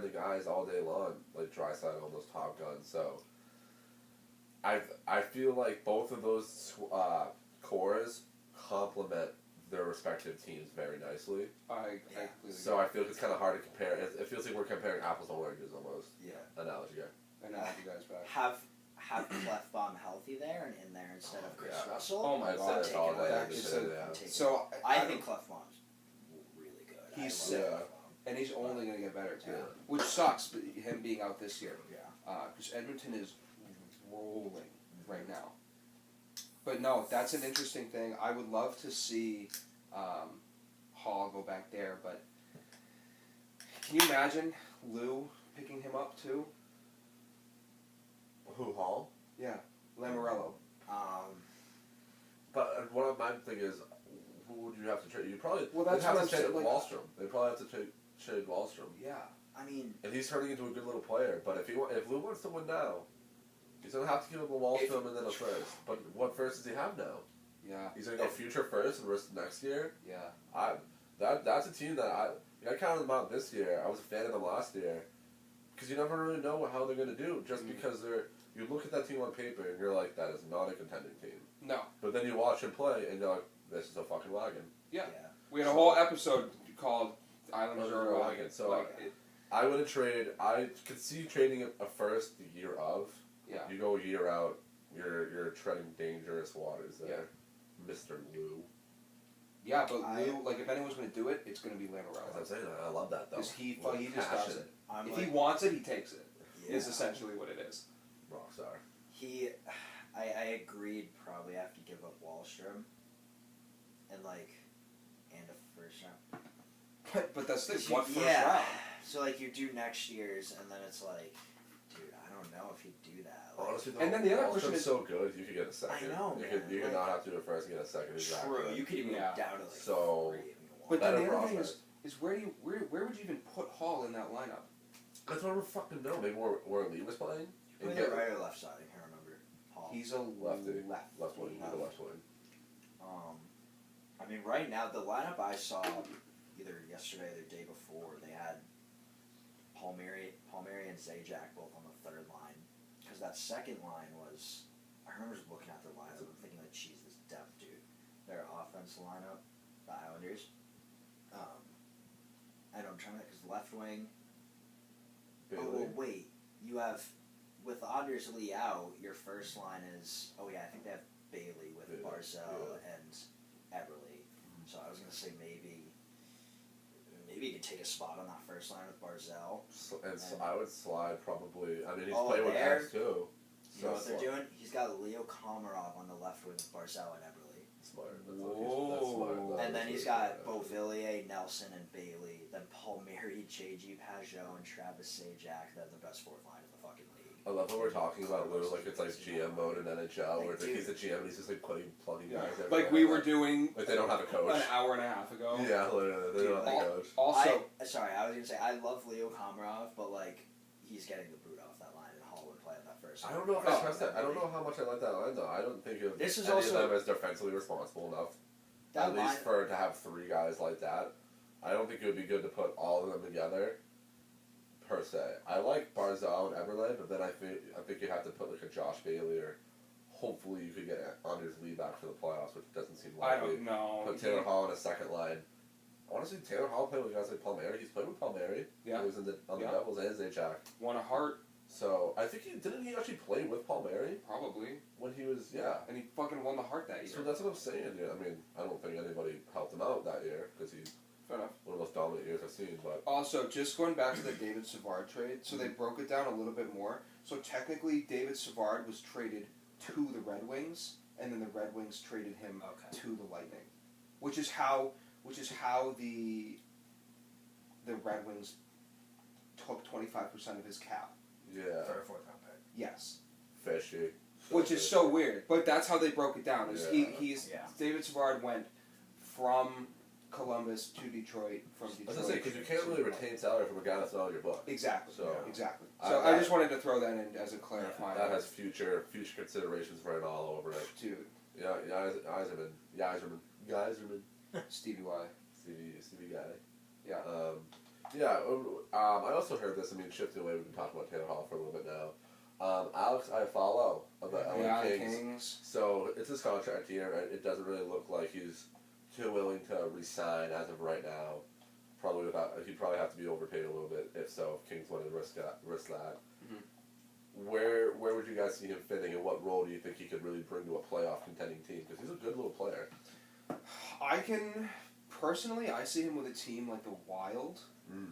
the guys all day long, like Draisaitl on those top guns. So I feel like both of those cores complement their respective teams very nicely. So I feel like it's kind of hard to compare. It feels like we're comparing apples and oranges almost.
Yeah.
Analogy.
Analogy guys back.
Have Clefbaum healthy there and in there instead of Chris Russell.
Oh my God! So
I think Clefbaum's really good.
He's sick, and he's only going to get better too, which sucks. But him being out this year, because Edmonton is rolling right now. But no, that's an interesting thing. I would love to see Hall go back there, but can you imagine Lou picking him up too?
Who, Hall?
Yeah, Lamoriello.
But what my thing is, who would you have to trade? You probably
that's
have
what
to
I'm
trade
saying,
Wallstrom. They probably have to trade Wallstrom.
Yeah, I mean,
and he's turning into a good little player. But if Lou wants to win now, he's gonna have to give him a Wallstrom and then a first. But what first does he have now?
Yeah,
he's gonna go future first and risk next year.
Yeah,
that's a team that I counted them out this year. I was a fan of them last year because you never really know how they're gonna do just because you look at that team on paper and you're like, that is not a contending team.
No.
But then you watch him play and you're like, this is a fucking wagon.
Yeah. We had a whole episode called Islanders are a wagon.
So I would trade. I could see trading a first the year of.
Yeah.
You go a year out, you're treading dangerous waters there, Mr. Lou.
Yeah, but Lou, like if anyone's going to do it, it's going to be Lamoriello.
I'm saying I love that though.
Because he just does it. If he wants it, he takes it.
Yeah.
Is essentially what it is.
Rockstar.
I agreed. Probably have to give up Wallstrom, and a first round.
But that's the one first round.
So you do next year's, and then it's like, dude, I don't know if he'd do that.
Honestly,
and then the other question is
so good. You could get a second.
I know.
You could not have to do it first and get a second.
True. You could even go down to
so.
3 if you want.
But then the other thing is where would you even put Hall in that lineup?
That's what I don't fucking know. Maybe where Lee was playing.
You play the right or left side? I can't remember. Hall.
He's a lefty.
Left wing. He's a left wing.
I mean, right now the lineup I saw either yesterday or the day before, they had Palmieri and Zajac both on the third line. Because that second line was, I remember just looking at their lineup and thinking like, geez, this depth, dude. Their offense lineup, the Islanders. And I'm trying to, because left wing.
Bailey.
Oh, well, wait. You have, with Anders Lee out, your first line is, I think they have Bailey with Barzell and Eberle. So I was going to say maybe maybe he could take a spot on that first line with Barzal.
I would slide probably. I mean, he's
Oh,
playing with
there?
X too.
You know what they're doing? He's got Leo Komarov on the left with Barzal and Eberle.
Smart. That's
Whoa.
smart.
And then he's got Beauvillier, Nelson, and Bailey. Then Palmieri, J.G. Pajot, and Travis Sajak. They're the best fourth line in the fucking league.
I love how we're talking about Lou like it's like GM mode in NHL, where it's like he's a GM and he's just like plugging guys.
Like we were doing.
Like they don't have a coach.
An hour and a half ago.
Yeah, literally, they don't have a coach.
Also,
I was gonna say I love Leo Komarov, but like he's getting the boot off that line, and Hall would play on that first.
I don't know if I trust that. I don't know how much I like that line though. I don't think of
This is
any
also-
of them as defensively responsible enough.
That
At
line-
least for to have three guys like that. I don't think it would be good to put all of them together. Per se, I like Barzal and Eberle, but then I think you have to put like a Josh Bailey or hopefully you could get Anders Lee back for the playoffs, which doesn't seem
I
likely.
don't know.
Put Taylor Hall in a second line. Honestly, Taylor Hall played with guys like Palmieri. He's played with Palmieri.
Yeah.
He was on the
Yeah.
Devils and Zajac.
Won a Hart,
So I think didn't he actually play with Palmieri
probably,
when he was
and he fucking won the Hart that year.
So that's what I'm saying. Yeah, I mean, I don't think anybody helped him out that year because he's
Fair enough.
one of the most dominant years I've seen. But
Also, just going back to the David Savard trade, so they broke it down a little bit more. So technically, David Savard was traded to the Red Wings, and then the Red Wings traded him to the Lightning, which is how the Red Wings took 25% of his cap.
yeah,
For a fourth round pick.
Yes,
fishy.
which is so weird, but that's how they broke it down. Is
Yeah.
he's
Yeah.
David Savard went from Columbus to Detroit, from
I was
Detroit.
gonna say because you can't really retain salary from a guy that's not on your book.
Exactly.
So
Exactly.
I-
So I just wanted to throw that in as a clarifying.
That has future considerations written all over it.
Dude,
Yeah, Yzerman,
Stevie Y.
Stevie guy.
Yeah.
I also heard this. I mean, shifting away, we've been talking about Taylor Hall for a little bit now. Alex Iafallo of the LA Kings. So it's his contract year, and it doesn't really look like he's too willing to resign as of right now. Probably he'd probably have to be overpaid a little bit if so. If Kings wanted to risk that.
Mm-hmm.
Where would you guys see him fitting, and what role do you think he could really bring to a playoff contending team? Because he's a good little player.
I see him with a team like the Wild,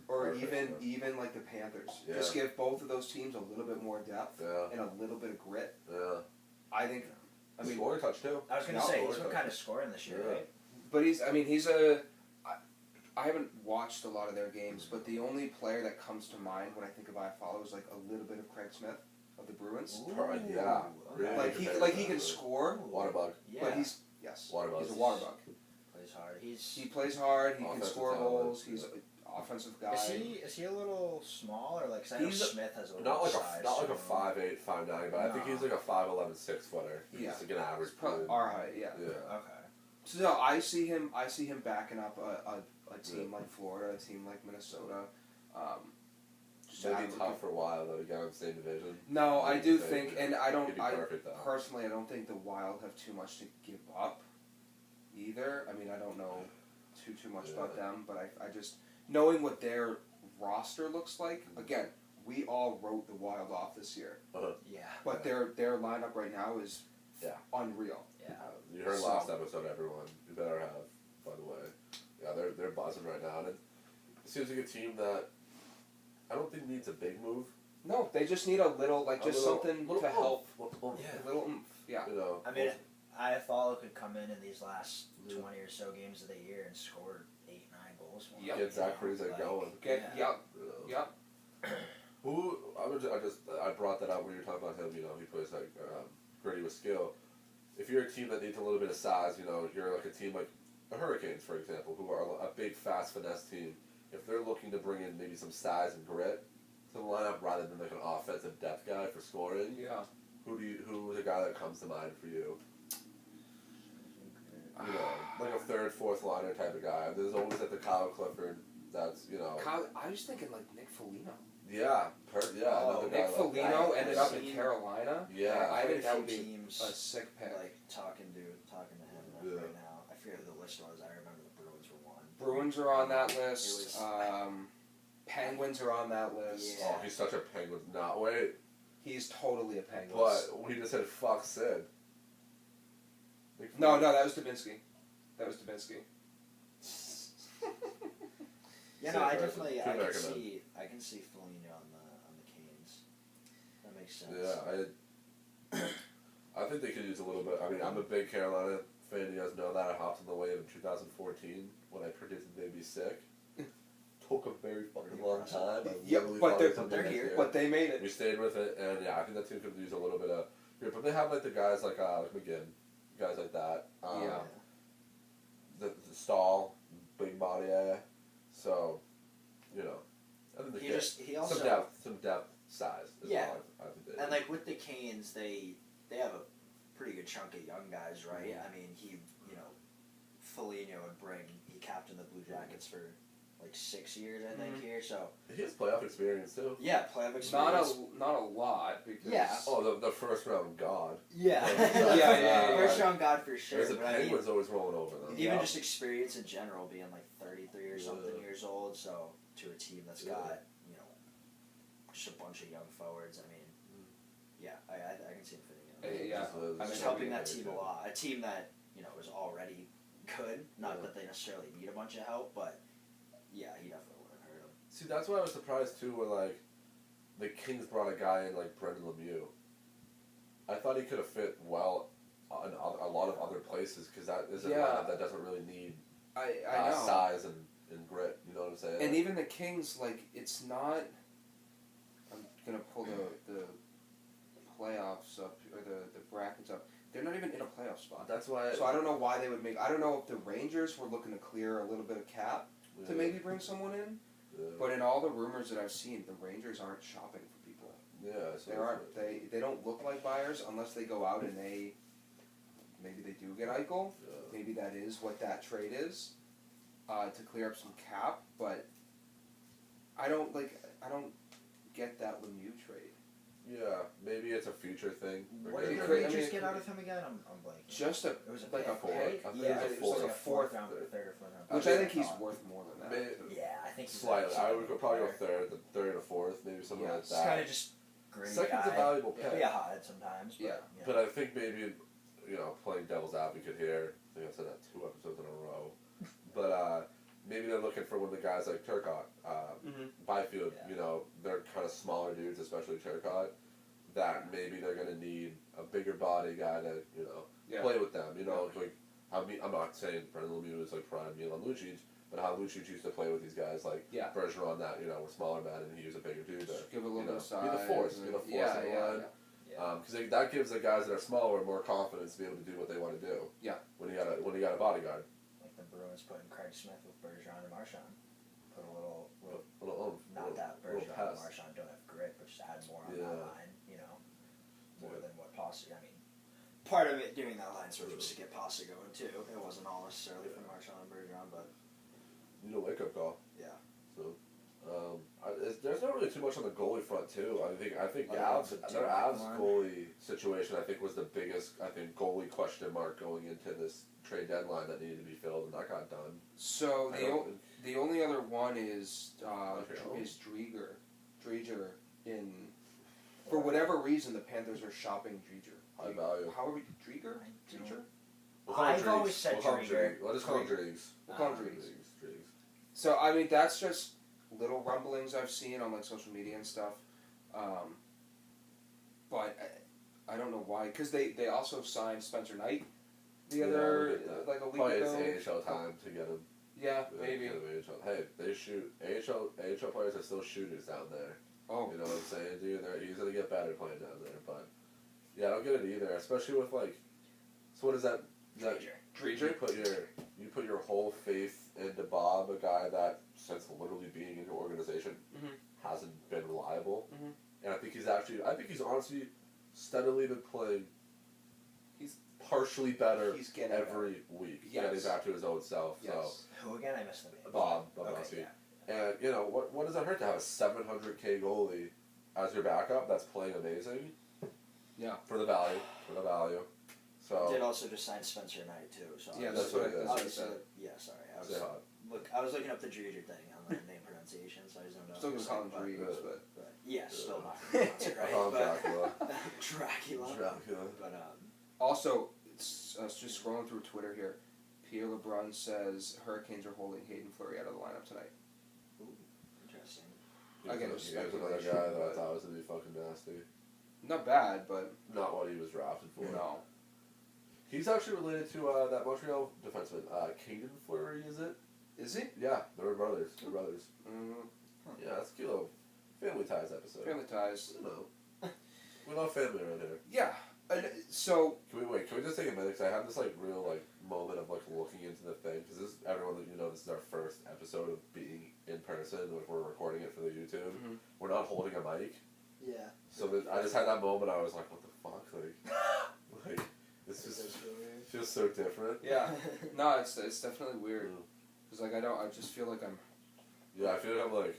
or
Perfect,
even like the Panthers.
Yeah.
Just give both of those teams a little bit more depth
Yeah.
and a little bit of grit.
Yeah.
I think. I mean,
scoring touch too.
I was gonna
Yeah,
say
scoring
he's been
touch.
kind of scoring this year,
Yeah.
right?
but he's a. I haven't watched a lot of their games, but the only player that comes to mind when I think of Iafallo is like a little bit of Craig Smith of the Bruins.
Yeah. Really
Like he can score,
Waterbug.
Yeah.
but he's
Waterbug.
he's a water bug.
Plays hard.
He plays hard. He can
Offensive
score
talent,
goals.
yeah.
He's an offensive guy.
Is he a little small or like? 'Cause I know
He's
Smith has a little
Not like
size.
a 5'8",
so-
5'9", but I think he's like a 5'11", 6-footer. He's
Yeah.
just like an average.
Probably
dude.
our height, yeah.
Yeah.
Okay.
So no, I see him backing up a team like Florida, a team like Minnesota. Just
Maybe
add-
tough for a while though to get on the same division.
No, I do
Maybe.
think, and I don't.
He'd be
I
perfect though.
personally, I don't think the Wild have too much to give up. Either. I mean, I don't know too much about them, but I just knowing what their roster looks like. Again, we all wrote the Wild off this year,
Yeah.
but their lineup right now is unreal.
Yeah.
You heard
So-
last episode, everyone. You better have, by the way. Yeah, they're buzzing right now, and it seems like a team that I don't think needs a big move.
No, they just need a little, like, just something to help.
Yeah.
A little oomph, yeah.
You know.
I mean, Iafallo could come in these last 20 or so games of the year and score 8-9 goals. for him,
Yep.
Get Zach
you know,
Parise going.
Yep,
You know.
yep.
Who I brought that up when you were talking about him. You know, he plays like gritty with skill. If you're a team that needs a little bit of size, you know, you're like a team like the Hurricanes, for example, who are a big, fast finesse team. If they're looking to bring in maybe some size and grit to the lineup rather than like an offensive depth guy for scoring,
Yeah.
who's a guy that comes to mind for you? You know, like a third, fourth liner type of guy. There's always like the Kyle Clifford. That's
I was thinking like Nick Foligno.
another guy
Nick
like
Foligno
that.
ended up in Carolina.
Yeah.
I think that
Quite a
would
few
be
teams
a sick pick.
like talking to him right now. I forget who the list was. I remember the Bruins were one.
Bruins are on that list.
It was-
Penguins are on that list.
Yeah.
Oh, he's such a Penguin. Not wait,
He's totally a Penguin.
but we just said fuck Sid.
No, that was Dubinsky.
Yeah,
Same
no, I
person.
definitely
Two American
I can see Foligno on the Canes. That makes sense.
Yeah, I think they could use a little bit. I mean, I'm a big Carolina fan. You guys know that. I hopped on the wave in 2014 when I predicted they'd be sick. Took a very fucking long time. I
Yeah,
literally
but
thought
they're-
it was
they're
next
here.
year.
But they made it.
We stayed with it, and yeah, I think that team could use a little bit of. But they have like the guys like McGinn, guys like that.
Yeah.
The Stahl, big body, so, you know, I think
He also
some depth, size. Is
Yeah.
all I think they
and
do.
like with the Canes, they have a pretty good chunk of young guys, right?
Mhm.
I mean, Foligno would bring. He captained the Blue Jackets for like 6 years, I think, here. So
He has playoff experience too.
yeah, playoff experience.
Not a lot because
Yeah.
Oh, the first round god.
Yeah,
Yeah.
First round god for sure.
There's the
But I mean,
Penguins always rolling over them.
even
Yeah.
just experience in general, being like 33 or something
Yeah.
years old, so to a team that's
Yeah.
got just a bunch of young forwards. I mean, yeah, I can see him fitting in.
Yeah.
I mean, helping that team a lot. A team that is already good. Not that they necessarily need a bunch of help, but yeah, he definitely wouldn't hurt him.
See, that's why I was surprised too when like the Kings brought a guy in like Brendan Lemieux. I thought he could have fit well in a lot of other places because that is a lineup that doesn't really need
I know.
size and grit. You know what I'm saying?
And even the Kings, like, it's not. I'm gonna pull the playoffs up or the brackets up. They're not even in a playoff spot.
that's why.
So I don't know why they would make. I don't know if the Rangers were looking to clear a little bit of cap to maybe bring someone in.
Yeah.
But in all the rumors that I've seen, the Rangers aren't shopping for people.
Yeah, so
They aren't. They don't look like buyers unless they go out and maybe they do get Eichel.
Yeah.
Maybe that is what that trade is, to clear up some cap. But I don't get that Lemieux trade.
Yeah, maybe it's a future thing.
What
Maybe
did the
crazy.
Rangers
I mean,
get out of him again? I'm blanking.
Just a
It was
like a
pick,
pick.
right?
I think
Yeah,
it
it
was
was like a
fourth.
fourth round, third or fourth round.
Which I think he's worth more than that.
Yeah, I think he's
Slightly. I would
actually
probably go
better.
third or fourth, maybe something
Yeah.
like
It's kind
that.
of just gritty
Second's
guy.
a valuable pick.
He'll be a hothead sometimes. But,
Yeah.
But I think maybe, playing devil's advocate here, I think I said that 2 episodes in a row, but maybe they're looking for one of the guys like Turcotte, Byfield,
Yeah.
they're kind of smaller dudes, especially Turcotte, that maybe they're going to need a bigger body guy to, play with them, like, I'm not saying Brendan Lemieux is like prime Milan Lucic, but how Lucic used to play with these guys like Bergeron that, were smaller men and he was a bigger dude to,
Just give a little bit of size.
be the force in the line. Because that gives the guys that are smaller more confidence to be able to do what they want to do.
Yeah.
When you got a bodyguard.
Like the Bruins putting Craig Smith with Bergeron and Marchand. Put a little not that Bergeron and
pass.
Marchand don't have grit, but just add more on that line, more than what Posse. I mean, part of it doing that line switch was to get Posse going too. It wasn't all necessarily for Marchand and Bergeron, but
Need a wake up call.
yeah.
So, there's not really too much on the goalie front too. I think
Other
their
than
Avs
Mark.
goalie situation was the biggest goalie question mark going into this trade deadline that needed to be filled, and that got done.
So
I don't
the only other one is
Montreal?
is Drieger in. For whatever reason, the Panthers are shopping Drieger.
High value.
How are we Drieger?
I don't-
Drieger?
We'll call him
I've
Driggs.
always said
We'll call him
Drieger.
Driggs. Let's call him Driggs.
We'll call him
Um,
Driegs.
Driggs.
So I mean that's just little rumblings I've seen on like social media and stuff, but I don't know why because they also signed Spencer Knight the other like a week
Probably
ago.
it's AHL time to get him.
Yeah, maybe.
Get him AHL. Hey, they shoot AHL players are still shooters down there.
Oh,
You know what I'm saying, dude? He's gonna get better playing down there, but yeah, I don't get it either. Especially with like, so what is that?
Drieger.
You put your whole faith into Bob, a guy that since literally being in your organization hasn't been reliable, and I think he's honestly steadily been playing.
He's
partially better
he's getting
every week,
Yes.
getting back to his own self.
Yes.
Who again? I missed the name.
Bob
Okay,
Bobrovsky.
yeah.
And what does that hurt to have a $700K goalie as your backup that's playing amazing?
Yeah.
For the value. So
Did also just sign Spencer Knight too. So
Yeah,
that's what it is.
obviously, yeah. Sorry,
Say hi.
I was looking up the Drieger thing on the name pronunciation, so I just don't know.
Still
if
gonna
it's
call him
like-
Driegs, but
But yeah, still not pronounce it
I call him
right.
Dracula.
But Dracula.
Dracula.
But
also it's just scrolling through Twitter here. Pierre LeBrun says Hurricanes are holding Hayden Fleury out of the lineup tonight.
He's another guy that I thought was going to be fucking nasty.
Not bad, but
Not what he was drafted for.
no.
He's actually related to that Montreal defenseman, Caden Fleury, is it?
Is he?
Yeah, they're brothers. They're brothers.
Mm-hmm.
Yeah, that's a cute little family ties episode.
Family ties.
You know. We love family around here.
Yeah. So
Can we just take a minute? Because I had this real moment of looking into the thing. Because everyone that this is our first episode of being in person. We're recording it for the YouTube.
Mhm.
We're not holding a mic.
Yeah.
So I just had that moment. I was like, what the fuck? This just feels so different.
yeah, no, it's definitely weird. Because I just feel like I'm.
Yeah, I feel like I'm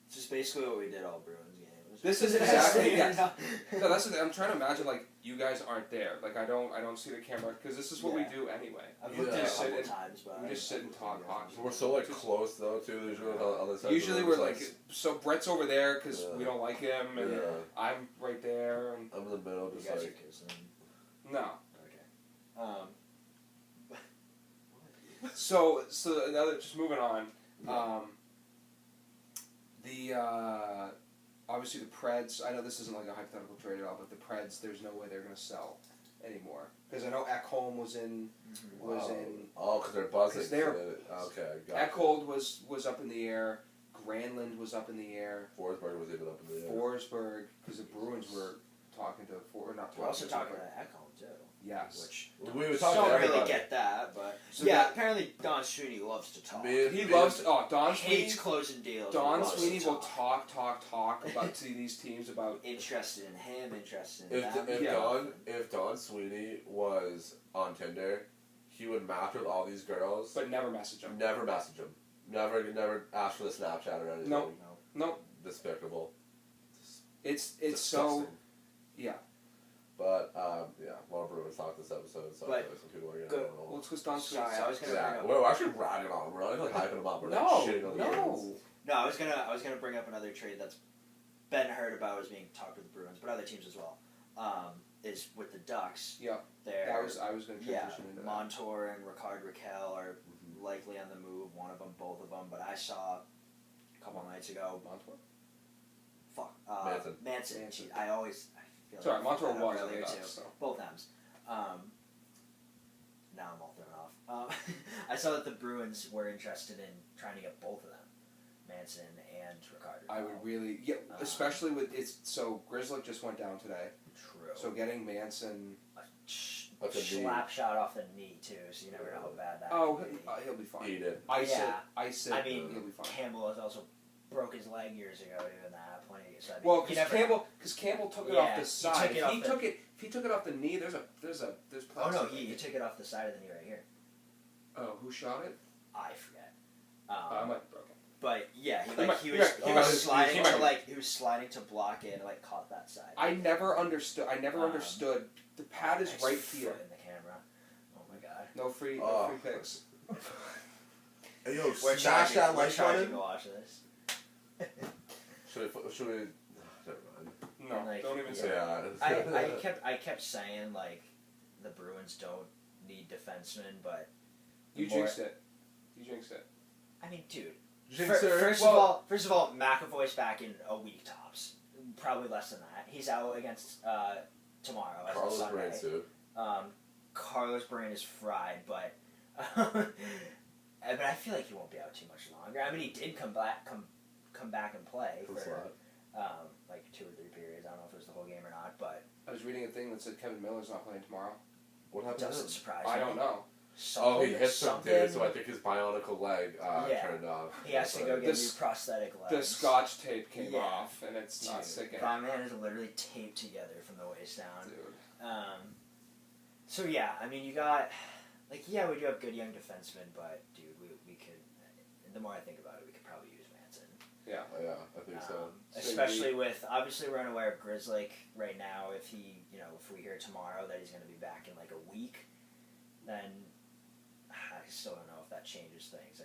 It's just basically what we did all Bruins games.
This is exactly No, that's the thing. I'm trying to imagine you guys aren't there. I don't see the camera because this is what we do anyway.
I've looked at it a
sit
couple
and-
times, but
we just sit and talk hockey.
we're so close though too. Usually on the side.
Usually we're so Brett's over there because we don't like him, and
Yeah.
I'm right there. And
I'm in the middle,
You
just
guys are kissing.
no.
Okay.
So another just moving on.
Yeah.
Obviously the Preds. I know this isn't a hypothetical trade at all, but the Preds, there's no way they're going to sell anymore because I know Ekholm was in.
Oh, because they're buzzing.
'Cause they're-
Okay, got it.
Ekhold was up in the air. Granlund was up in the air.
Forsberg was even up in the air.
Forsberg, because the Bruins were talking to
We're also talking about Ekholm too.
Yes.
Which
We were talking
don't
to
really
everybody.
get that, but
So
apparently Don Sweeney loves to talk.
He loves. Oh, Don
Hates
Sweeney.
closing deals.
Don
loves to
Sweeney will
talk.
talk about to these teams about.
Interested in him, interested in them.
If Don Sweeney was on Tinder, he would match with all these girls,
But never message him.
never message them, never ask for the Snapchat or anything.
No.
Despicable.
It's
Disgusting.
so. Yeah.
But a lot of Bruins talk this episode, so
But
some people are getting
good.
Well, it's because Don Sweeney.
Sorry, I was gonna
Yeah,
bring up.
we're actually ragging on him. We're not hyping him up. We're not shitting on the Bruins.
No, I was gonna bring up another trade that's been heard about as being talked with the Bruins, but other teams as well. Is with the Ducks.
Yeah. I was going to transition into that.
Montour and Ricard Raquel are likely on the move. One of them, both of them. But I saw a couple nights ago.
Montour.
Fuck.
Manson.
Gee, I feel
Sorry,
like
Montour
I fucked that up
was on the
earlier
Ducks,
too.
so.
Both times. Now I'm all thrown off. I saw that the Bruins were interested in trying to get both of them, Manson and Ricard.
I would really, especially with so Grizzly just went down today.
True.
So getting Manson.
That's a knee.
Slap shot off the knee too, so you never know how bad that.
Oh,
could be.
he'll be fine.
He did.
Ice it.
I mean,
he'll be fine.
Campbell has also broke his leg years ago doing that. Plenty. So I mean,
Well,
you never
because Campbell took it off the side. If he took it off the knee, there's
Oh
plastic.
no, he took it off the side of the knee right here.
Oh, who shot it?
I forget.
I might be broken.
But yeah, he was sliding to block it and caught that side.
I never understood. Understood. The pad is right here.
In the camera. Oh my god.
No free picks.
Hey, yo,
We're
smash that like
charging
button.
to watch this.
Should we? Never mind.
No, don't even say
Yeah.
that.
I kept saying the Bruins don't need defensemen, but
You jinxed it.
I mean, dude.
Jinxer.
First of all, McAvoy's back in a week tops. Probably less than that. He's out against tomorrow. As
Carlos
Sunday.
Brain suit.
Carlos Brain is fried, but but I feel like he won't be out too much longer. I mean, he did come back and play for 2 or 3 periods. I don't know if it was the whole game or not, but
I was reading a thing that said Kevin Miller's not playing tomorrow.
What
it
happened?
doesn't surprise me.
I don't know.
He hit some dude, so I think his bionicle leg turned off.
He has to go get new prosthetic legs.
The scotch tape came off, and it's not sticking.
My man is literally taped together from the waist down.
Dude.
So yeah, I mean, you got we do have good young defensemen, but dude, we could. The more I think about it, we could probably use Manson.
Yeah,
I think so.
Especially with obviously we're unaware of Grizzly right now. If if we hear tomorrow that he's going to be back in a week, then I still don't know if that changes things.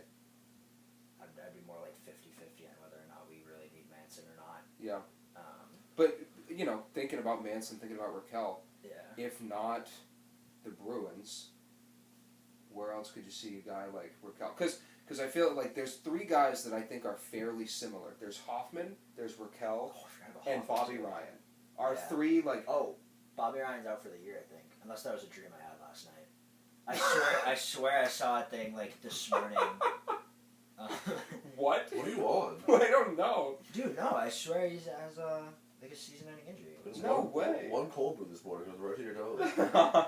I'd be more 50-50 on whether or not we really need Manson or not.
Yeah. But thinking about Manson, thinking about Raquel.
Yeah.
If not the Bruins, where else could you see a guy like Raquel? Because because I feel like there's 3 guys that I think are fairly similar. There's Hoffman, there's Raquel, and Bobby Ryan. Are 3 like?
Oh, Bobby Ryan's out for the year, I think. Unless that was a dream I had last night. I swear I saw a thing like this morning.
What?
What are you on?
I don't know.
Dude, no, I swear he has like a season-ending injury.
No way.
One cold brew this morning goes right to your nose.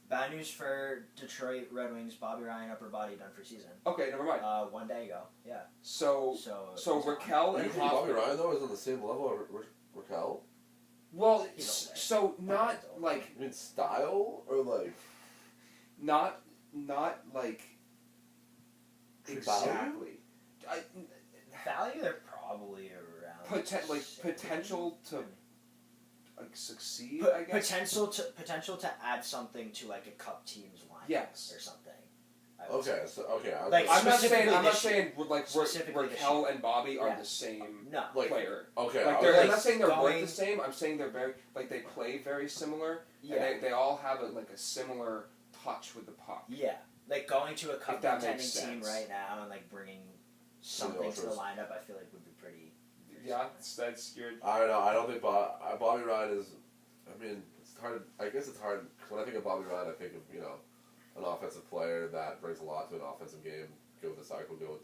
Bad news for Detroit Red Wings. Bobby Ryan upper body done for season.
Okay, never mind.
1 day ago. Yeah.
So Raquel and
You think
Hoffman.
Bobby Ryan though is on the same level as Raquel?
Well, so not like.
You mean style or like?
Not like. Exactly.
Value, they're probably around.
Potential to like succeed. I guess
Potential to add something to like a cup team's lineup.
Yes.
Or something.
Okay.
Like,
I'm not
specifically
saying like
specifically
Raquel and Bobby are
Yeah.
the same
Like,
player.
Okay.
Like
okay.
I'm not saying they're worth
going-
the same. I'm saying they're very like they play very similar.
Yeah.
And they all have a similar touch with the puck.
Yeah. Like going to a cup
If that
contending
makes
team
sense.
right now and like bringing something to the lineup, I feel like would be pretty.
Yeah, that's your.
I don't know. I don't think Bobby Ryan is. I mean, it's hard. I guess it's hard. When I think of Bobby Ryan, I think of an offensive player that brings a lot to an offensive game. Go with the cycle. Go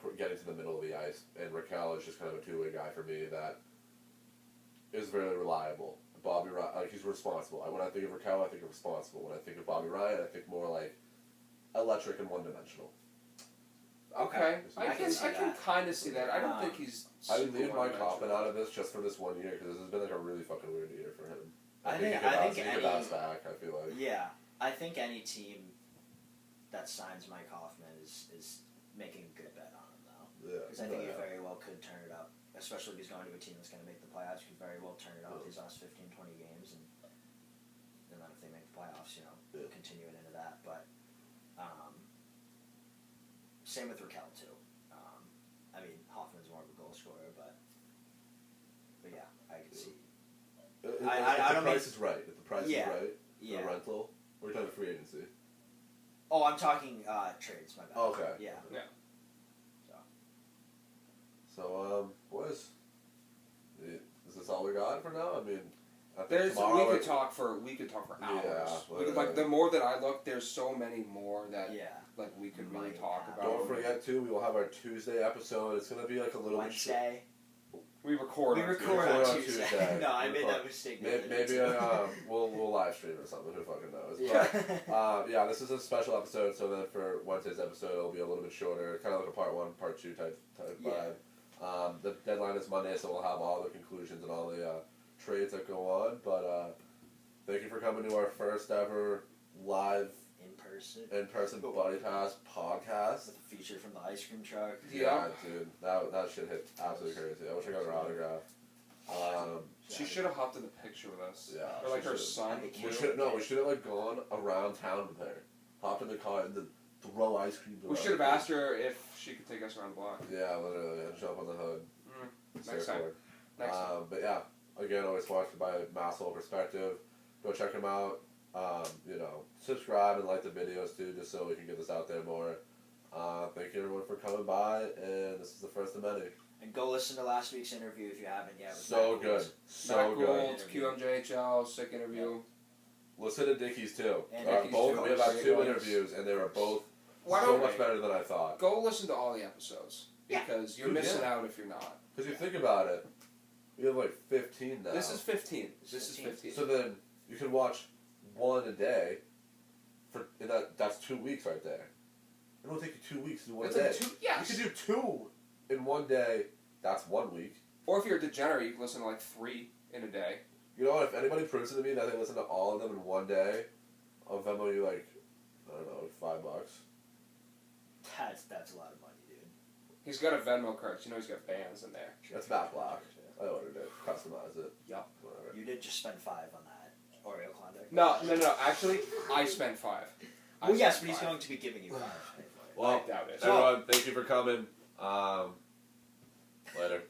with getting to the middle of the ice. And Raquel is just kind of a two-way guy for me that is very reliable. Bobby Ryan, like he's responsible. When I think of Raquel, I think of responsible. When I think of Bobby Ryan, I think more like electric and one-dimensional.
Okay, I
can see
can
that.
kind of see that. I don't think he's.
I would leave Mike
one-dimensional.
Hoffman out of this just for this 1 year because this has been like a really fucking weird year for him.
I
he
think
could bounce back. I feel like.
Yeah, I think any team that signs Mike Hoffman is making a good bet on him though.
Yeah.
Because I think he very well could turn it up, especially if he's going to a team that's going to make the playoffs. He could very well turn it up these last 15, 20 games, and then if they make the playoffs, continue it into that. But same with Raquel too. I mean, Hoffman's more of a goal scorer, but yeah, I can see.
If
I
the
don't
price is right. If the price is right,
Yeah.
the rental, we're talking free agency.
Oh, I'm talking trades. My bad.
Okay.
Yeah.
Yeah.
So, boys, is this all we got for now? I mean, I think
There's
tomorrow
we could talk for hours.
Yeah,
We could, like the more that I look, there's so many more that
Yeah.
like we could really
Might
talk
happen.
about.
Don't forget too. We will have our Tuesday episode. It's gonna be like a little
Wednesday.
We record.
We
on
record
Tuesday.
on Tuesday. No, I made that mistake.
Maybe we'll live stream or something. Who fucking knows?
Yeah.
Yeah, this is a special episode. So then for Wednesday's episode, it'll be a little bit shorter, kind of like a part 1, part 2 type vibe. The deadline is Monday, so we'll have all the conclusions and all the trades that go on. But thank you for coming to our first ever live in person Buddy Pass podcast.
With a feature from the ice cream truck.
Yeah, dude, that shit hit absolutely crazy. I wish I got her autograph.
She should have hopped in the picture with us.
Yeah,
Or like
she
her
should've.
son.
We should have like gone around town with her, hopped in the car and throw ice cream.
We should have asked her if she could take us around the block.
Yeah, literally, and jump on the hood.
Next time. Next time.
But yeah, again, always watched by Masshole Perspective. Go check them out. Subscribe and like the videos too, just so we can get this out there more. Thank you everyone for coming by, and this is the first of many.
And go listen to last week's interview if you haven't yet. With
So
Matt
good,
Gould.
so
Matt
good.
Gould, QMJHL, sick interview.
Listen to Dickie's too.
And Dickie's
Both
too.
we have had
Great
2
ones.
interviews, and they were both
Why
so
don't
much better than I thought.
Go listen to all the episodes because you're
Dude,
missing
yeah.
out if you're not.
Because you think about it, we have like 15 now.
This is 15. This is 15.
So then you can watch 1 a day. That's 2 weeks right there. It will take you 2 weeks to do one
It's
a day.
like 2. Yes.
You can do 2 in 1 day. That's 1 week.
Or if you're a degenerate, you can listen to like 3 in a day.
You know what? If anybody proves it to me that they listen to all of them in 1 day, I'll Venmo you like, I don't know, $5.
That's a lot of money, dude.
He's got a Venmo card. You know he's got bands in there.
That's Matt Block. I ordered it. Customized it.
Yup.
Whatever.
You did just spend 5 on that Oreo Klondike.
No. Actually, I spent 5.
Well, yes, but he's going to be giving you 5.
Well,
I doubt it.
everyone, thank you for coming. Later.